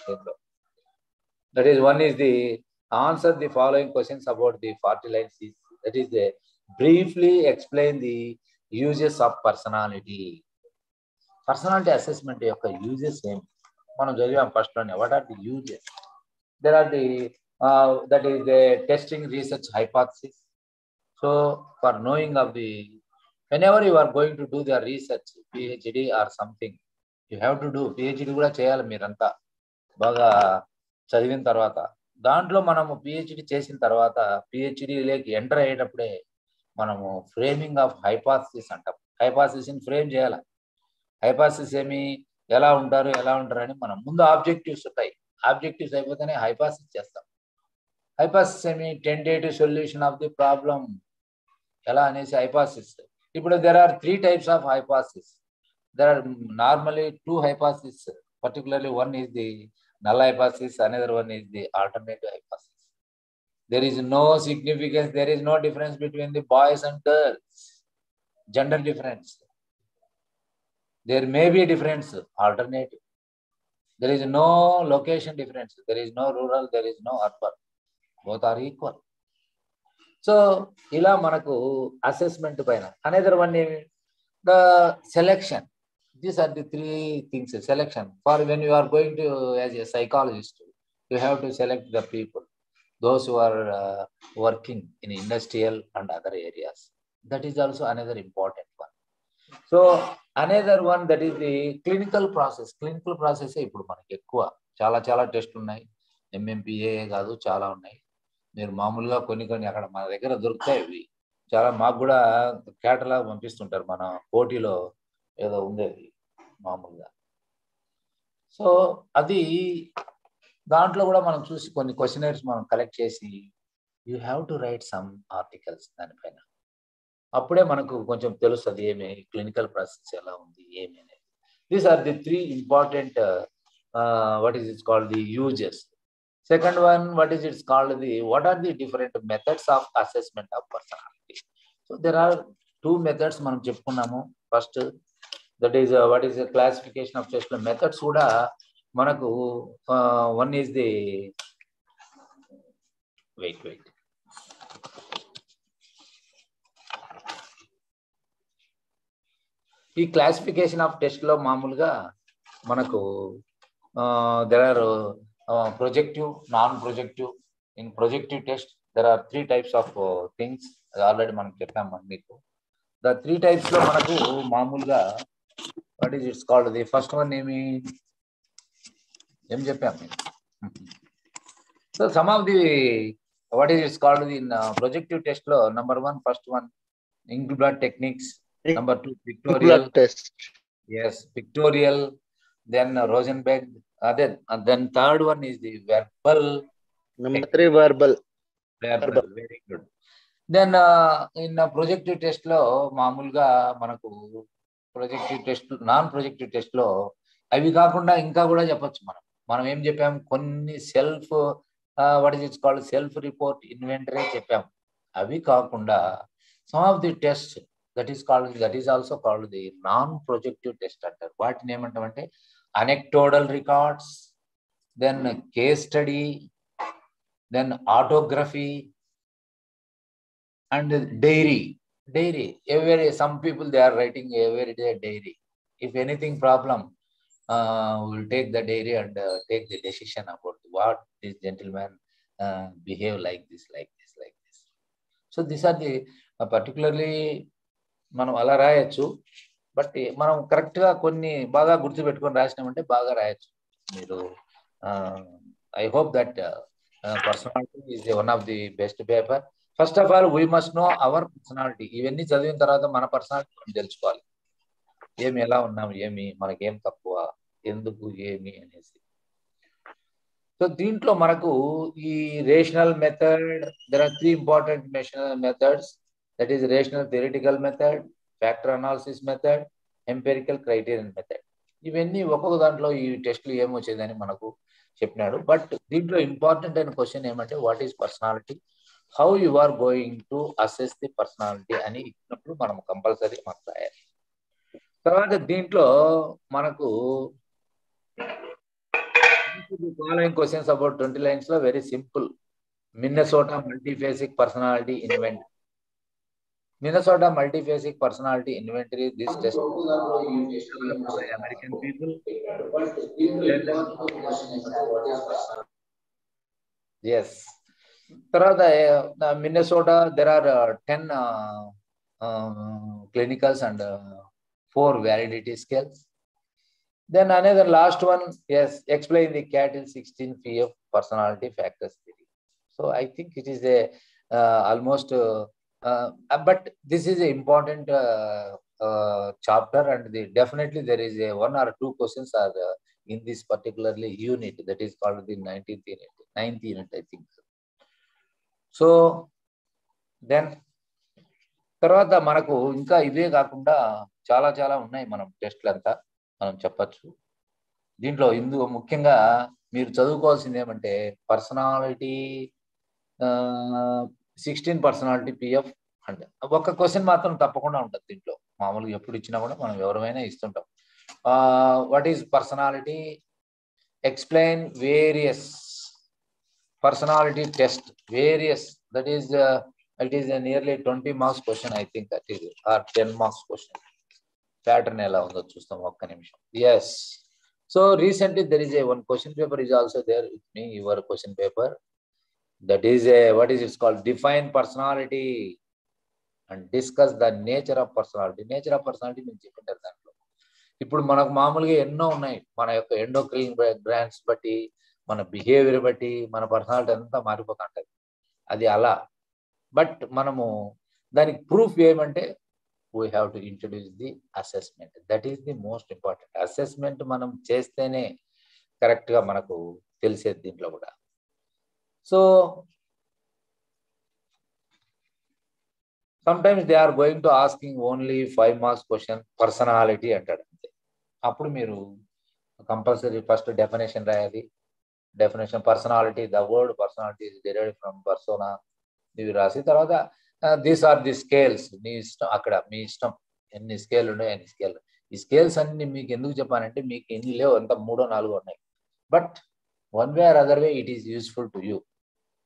That is, one is the answer the following questions about the 40 lines. That is the briefly explain the uses of personality. Personality assessment యొక్క uses ఏమి మనం చదివాం ఫస్ట్ లోనే. What are the uses? There are the that is the testing research hypothesis. So for knowing of the, whenever you are going to do the research, PhD or something, you have to do PhD కూడా చేయాలి మీరంతా బాగా చదివిన తర్వాత. దాంట్లో మనము PhD చేసిన తర్వాత PhDలోకి ఎంటర్ అయ్యేటప్పుడే మనము ఫ్రేమింగ్ ఆఫ్ హైపాథసిస్ అంటాం. హైపాథసిస్ని ఫ్రేమ్ చేయాలి. హైపాథసిస్ ఏమి, ఎలా ఉంటారు అని మనం ముందు ఆబ్జెక్టివ్స్ ఉంటాయి. ఆబ్జెక్టివ్స్ అయిపోతేనే హైపాథసిస్ చేస్తాం. హైపాథసిస్ ఏమి, tentative solution of the problem ఎలా అనేసి హైపాథసిస్. ఇప్పుడు there are 3 types of hypothesis. There are normally 2 hypotheses, particularly one is the null hypothesis, another one is the alternative hypothesis. There is no significance, there is no difference between the boys and girls, gender difference. There may be difference, alternative. There is no location difference, there is no rural, there is no urban, both are equal. So ఇలా మనకు అసెస్మెంట్ పైన. Another one the selection. These are the 3 things. Selection for when you are going to as a psychologist, you have to select the people, those who are working in industrial and other areas. That is also another important one. So another one that is the clinical process. Clinical process ఇప్పుడు మనకి ఎక్కువ చాలా టెస్ట్లు ఉన్నాయి. MMPA కాదు, చాలా ఉన్నాయి. మీరు మామూలుగా కొన్ని అక్కడ మన దగ్గర దొరుకుతాయి. ఇవి చాలా మాకు కూడా కేటలాగ్ పంపిస్తుంటారు. మన పోటీలో ఏదో ఉండేది మామూలుగా. సో అది దాంట్లో కూడా మనం చూసి కొన్ని క్వశ్చనర్స్ మనం కలెక్ట్ చేసి you have to write some articles దానిపైన. అప్పుడే మనకు కొంచెం తెలుస్తుంది ఏమి క్లినికల్ ప్రాసెస్ ఎలా ఉంది ఏమి అనేది. These are the 3 important what is it called the uses. Second one, what are the different methods of assessment of personality. So there are 2 methods మనం చెప్పుకున్నాము. First that is what is the classification of test methods కూడా మనకు one is the wait ఈ క్లాసిఫికేషన్ ఆఫ్ టెస్ట్ లో మామూలుగా మనకు there are projective, non-projective. In projective test, there are 3 types of things. Already మనం చెప్పాము మీకు. The 3 types లో మనకు మామూలుగా what is it called? The first one ఏం చెప్పాము. So some of the what is it called in projective test లో number 1, first one Engelbart techniques. Number 2 pictorial test. Yes, pictorial. Then Rosenberg. Then third one is the verbal. Number 3 verbal. Very good. Then in projective test lo మామూలుగా మనకు projective test, non projective test లో అవి కాకుండా ఇంకా కూడా చెప్పొచ్చు. మనం ఏం చెప్పాం, కొన్ని self what is it called self report inventory చెప్పాం. అవి కాకుండా some of the tests that is also called the non projective test అంటారు. వాటిని ఏమంటామంటే anecdotal records, then case study, then autography, and diary. Some people they are writing every day diary. If anything problem, we'll take the diary and take the decision about what this gentleman behave like this. So these are the particularly మనం అలా రాయొచ్చు. బట్ మనం కరెక్ట్ గా కొన్ని బాగా గుర్తుపెట్టుకొని రాసినామంటే బాగా రాయొచ్చు. మీరు I hope that personality is one of the best paper. First of all we must know hour personality. ఇవన్నీ చదివిన తర్వాత మన పర్సనాలిటీ మనం తెలుసుకోవాలి. ఏమి ఎలా ఉన్నాం, ఏమి మనకేం తక్కువ, ఎందుకు ఏమి అనేసి. సో దీంట్లో మనకు ఈ rational method, there are 3 important methods. That is rational theoretical method, factor analysis method, empirical criterion method. ఇవన్నీ ఒక్కొక్క దాంట్లో ఈ టెస్ట్లు ఏమొచ్చేదని మనకు చెప్పినాడు. బట్ దీంట్లో ఇంపార్టెంట్ అయిన క్వశ్చన్ ఏమంటే what is personality, how you are going to assess the personality అని ఇచ్చినప్పుడు మనం కంపల్సరీ మనకు రాయాలి. తర్వాత దీంట్లో మనకు ఫాలోయింగ్ క్వశ్చన్స్ అబౌట్ 20 lines లో very simple. Minnesota multiphasic personality inventory. Minnesota multiphasic personality inventory. This test by American people. Yes. Minnesota, there are 10 clinicals and 4 validity scales. Then another last one, yes, explain the CATIL 16P of personality factors theory. So I think it is a almost but this is an important chapter, and definitely there is a 1 or 2 questions are in this particularly unit, that is called the 9th unit, I think. So then తర్వాత మనకు ఇంకా ఇవే కాకుండా చాలా చాలా ఉన్నాయి మనం టెస్ట్లు అంతా మనం చెప్పచ్చు. దీంట్లో ముఖ్యంగా మీరు చదువుకోవాల్సింది ఏమంటే పర్సనాలిటీ 16 పర్సనాలిటీ పిఎఫ్ అంటే ఒక క్వశ్చన్ మాత్రం తప్పకుండా ఉంటుంది దీంట్లో. మామూలుగా ఎప్పుడు ఇచ్చినా కూడా మనం ఎవరైనా ఇస్తుంటాం. What is personality, explain various personality test, various, that is it is nearly 20 marks question, I think that is or 10 marks question. Pattern ఎలా ఉందో చూస్తాం ఒక్క నిమిషం. Yes, so recently there is a 1 question paper is also there with me, your question paper. That is what is it called? Define personality and discuss the nature of personality. Nature of personality నేను చెప్పంటారు దాంట్లో. ఇప్పుడు మనకు మామూలుగా ఎన్నో ఉన్నాయి. మన యొక్క ఎండోక్రైన్ గ్లాండ్స్ బట్టి, మన బిహేవియర్ బట్టి మన పర్సనాలిటీ అంతా మారిపోతుంటది. అది అలా. బట్ మనము దానికి ప్రూఫ్ ఏమంటే we have to introduce the assessment. That is the most important. Assessment మనం చేస్తేనే కరెక్ట్గా మనకు తెలిసేది దీంట్లో కూడా. So sometimes they are going to asking only 5 marks question personality అంటాడు. అప్పుడు మీరు కంపల్సరీ ఫస్ట్ డెఫినేషన్ రాయాలి. Definition personality, the word personality is derived from persona, ఇవి రాసి తర్వాత దీస్ ఆర్ ది స్కేల్స్. మీ ఇష్టం, అక్కడ మీ ఇష్టం ఎన్ని స్కేల్ ఉన్నాయి అన్ని స్కేల్. ఈ స్కేల్స్ అన్ని మీకు ఎందుకు చెప్పానంటే మీకు ఎన్ని లేవు, అంత 3 or 4 ఉన్నాయి. But one way or other way it is useful to you.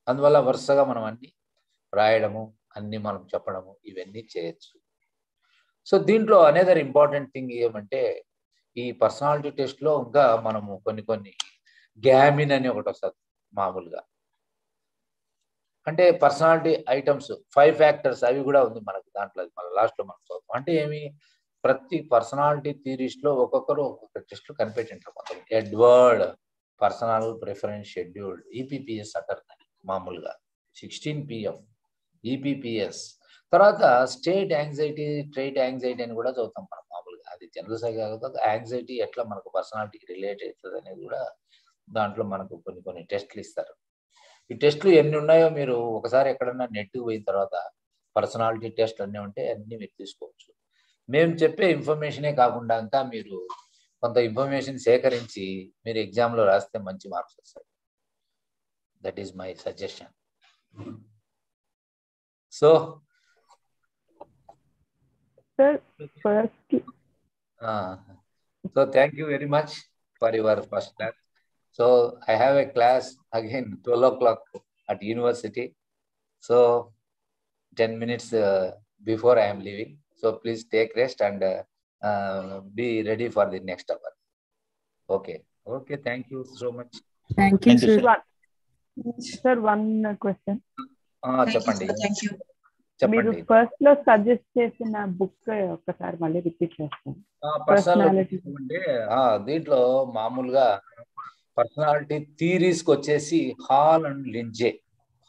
అందువల్ల వరుసగా మనం అన్ని రాయడము, అన్ని మనం చెప్పడము, ఇవన్నీ చేయొచ్చు. సో దీంట్లో అనేదర్ ఇంపార్టెంట్ థింగ్ ఏమంటే ఈ పర్సనాలిటీ టెస్ట్లో ఇంకా మనము కొన్ని గ్యామిన్ అని ఒకటి వస్తుంది మామూలుగా. అంటే పర్సనాలిటీ ఐటమ్స్ 5 ఫ్యాక్టర్స్ అవి కూడా ఉంది మనకు దాంట్లో. మన లాస్ట్లో మనం చదువుతాం. అంటే ఏమి, ప్రతి పర్సనాలిటీ థియరీస్లో ఒక్కొక్కరు ఒక్కొక్క టెస్ట్లు కనిపెట్టింటారు. మొత్తం ఎడ్వర్డ్ పర్సనల్ ప్రిఫరెన్స్ షెడ్యూల్డ్, ఈపీపీఎస్ అంటారు మామూలుగా. 16PM ఈపీపీఎస్. తర్వాత స్టేట్ యాంగ్జైటీ, ట్రైట్ యాంగ్జైటీ అని కూడా చదువుతాం మనం మామూలుగా. అది జనరల్ సైకాలజీ. యాంగ్జైటీ ఎట్లా మనకు పర్సనాలిటీకి రిలేట్ అవుతుంది అనేది కూడా దాంట్లో మనకు కొన్ని టెస్ట్లు ఇస్తారు. ఈ టెస్ట్లు ఎన్ని ఉన్నాయో మీరు ఒకసారి ఎక్కడన్నా నెట్కి పోయిన తర్వాత పర్సనాలిటీ టెస్ట్ అన్నీ ఉంటే అన్ని మీరు తీసుకోవచ్చు. మేము చెప్పే ఇన్ఫర్మేషనే కాకుండా ఇంకా మీరు కొంత ఇన్ఫర్మేషన్ సేకరించి మీరు ఎగ్జామ్లో రాస్తే మంచి మార్క్స్ వస్తాయి. That is my suggestion. So thank you very much for your first class. So I have a class again 12 o'clock at university. So 10 minutes before I am leaving. So please take rest and be ready for the next hour. Okay. Okay. Thank you so much. Thank you, sir. Sir, one question. చెప్పండి. మీరు చెప్పండి. ఫస్ట్ లో సజెస్ట్ చేసిన బుక్ ఒకసారి మళ్ళీ రిపీట్ చేస్తాను. పర్సనాలిటీ అంటే దీంట్లో మామూలుగా పర్సనాలిటీ థియరీస్ కి వచ్చేసి Hall and Lindzey,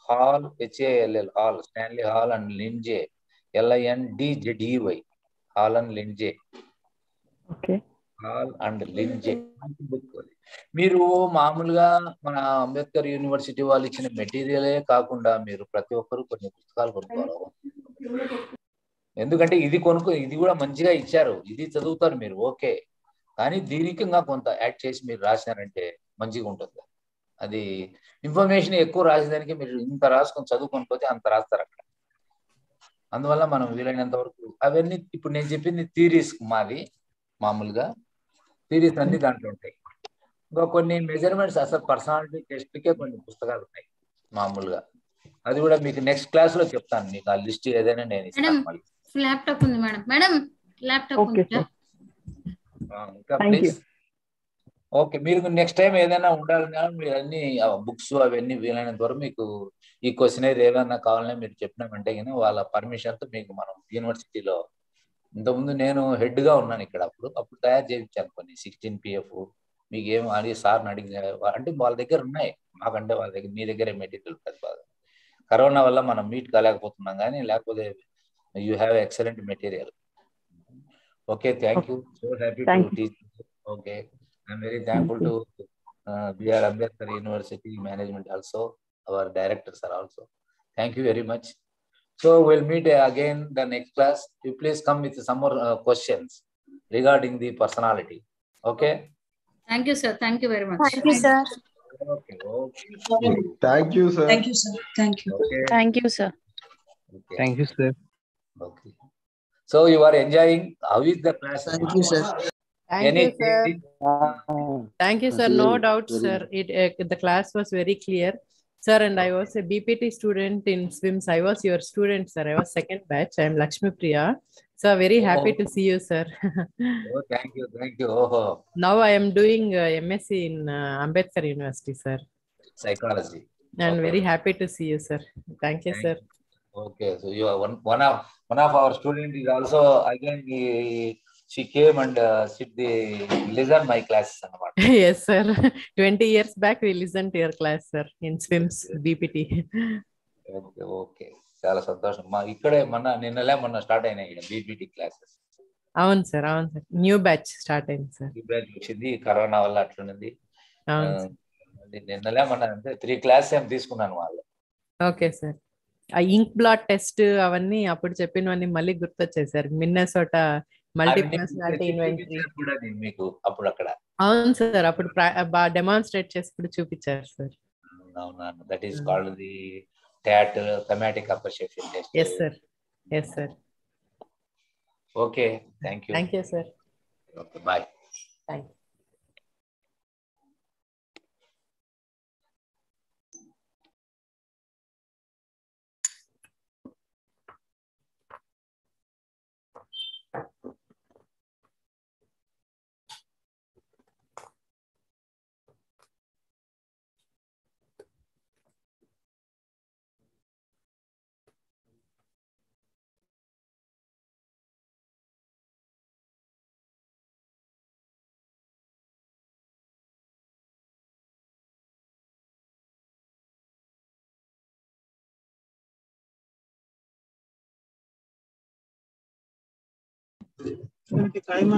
Hall HALL, Hall Stanley Hall and Lindzey, LINDZEY, Hall and Lindzey, okay, Hall and Lindzey book. మీరు మామూలుగా మన అంబేద్కర్ యూనివర్సిటీ వాళ్ళు ఇచ్చిన మెటీరియలే కాకుండా మీరు ప్రతి ఒక్కరు కొన్ని పుస్తకాలు కొనుక్కోవాలి. ఎందుకంటే ఇది కూడా మంచిగా ఇచ్చారు, ఇది చదువుతారు మీరు, ఓకే. కానీ దీనికి ఇంకా కొంత యాడ్ చేసి మీరు రాసినారంటే మంచిగా ఉంటుంది. అది ఇన్ఫర్మేషన్ ఎక్కువ రాసేదానికి మీరు ఇంత రాసుకొని చదువుకొని పోతే అంత రాస్తారు అక్కడ. అందువల్ల మనం వీలైనంత వరకు అవన్నీ ఇప్పుడు నేను చెప్పింది థియరీస్, మాది మామూలుగా థియరీస్ అన్ని దాంట్లో ఉంటాయి. ఇంకా కొన్ని మెజర్మెంట్స్ అసలు పర్సనాలిటీ టెస్ట్కే కొన్ని పుస్తకాలు ఉన్నాయి మామూలుగా. అది కూడా మీకు నెక్స్ట్ క్లాస్ లో చెప్తాను. మీకు ఆ లిస్ట్ ఏదైనా నేను ఇస్తాను. మళ్ళీ ల్యాప్టాప్ ఉంది మేడం ల్యాప్టాప్ ఉంది. ఇంకా ప్లీజ్. ఓకే, మీరు నెక్స్ట్ టైం ఏదైనా ఉండాలన్నా మీరు అన్ని బుక్స్ అవన్నీ వీలైనంత వరకు మీకు ఈ క్వశ్చనర్ ఏదైనా కావాలని మీరు చెప్పినామంటే కానీ వాళ్ళ పర్మిషన్తో మీకు మనం యూనివర్సిటీలో ఇంతకుముందు నేను హెడ్గా ఉన్నాను ఇక్కడ, అప్పుడు తయారు చేయించాను కొన్ని 16 PF. మీకు ఏం అడిగి సార్ని అడిగి అంటే వాళ్ళ దగ్గర ఉన్నాయి, మాకంటే వాళ్ళ దగ్గర మీ దగ్గరే మెటీరియల్ ఉంటుంది బాగా. కరోనా వల్ల మనం మీట్ కాలేకపోతున్నాం, కానీ లేకపోతే you have excellent material. Okay, thank you. So happy to teach. Okay, I'm very thankful to BR Ambedkar University management also. Our directors are also. Thank you very much. So we'll meet again the next class. You please come with some more questions regarding the personality. Okay. Thank you, sir. Thank you very much. Thank you, sir. Okay. Thank you, sir. Thank you, sir. Thank you. Okay. Thank you, sir. Okay. Thank you, sir. Okay. So you are enjoying. How is the class? Thank you, sir. Thank you, sir. Thank you, sir. No doubt, sir. The class was very clear, sir. And I was a BPT student in swims. I was your student, sir. I was second batch. I am Lakshmi Priya. So very happy to see you, sir. Oh, thank you, thank you. Oh. Now I am doing MSc in Ambedkar University, sir. Psychology. And very happy to see you, sir. Thank you, sir. Okay, so you are one of our student is also again. She came and listen my class. Yes, sir. 20 years back we listened to your class, sir, in swims BPT. Okay, okay. చాలా సంతోషం. మా ఇక్కడే నిన్నలా స్టార్ట్ అయినాయి BPT క్లాసెస్. అవును సార్, అవును సార్. న్యూ బ్యాచ్ స్టార్ట్ అయింది సార్. న్యూ బ్యాచ్ వచ్చింది, కరోనా వల్ల అట్లున్నది. నిన్నలా అంటే 3 క్లాసెస్ ఏం తీసుకున్నాను వాళ్ళు. Okay sir. ఆ ఇంక్ బ్లాట్ టెస్ట్ అవన్నీ అప్పుడు చెప్పినవన్నీ మళ్ళీ గుర్తొచ్చాయి sir. Minnesota multi personality inventory కూడా మీకు అప్పుడు అక్కడ. అవును సార్, అప్పుడు బాగా డెమాన్స్ట్రేట్ చేసి కూడా చూపించారు సార్. అవునా, that is called the TAT, thematic appreciation test. yes sir, yes sir. Okay, thank you. Thank you, sir. Okay, bye. Thank you. Time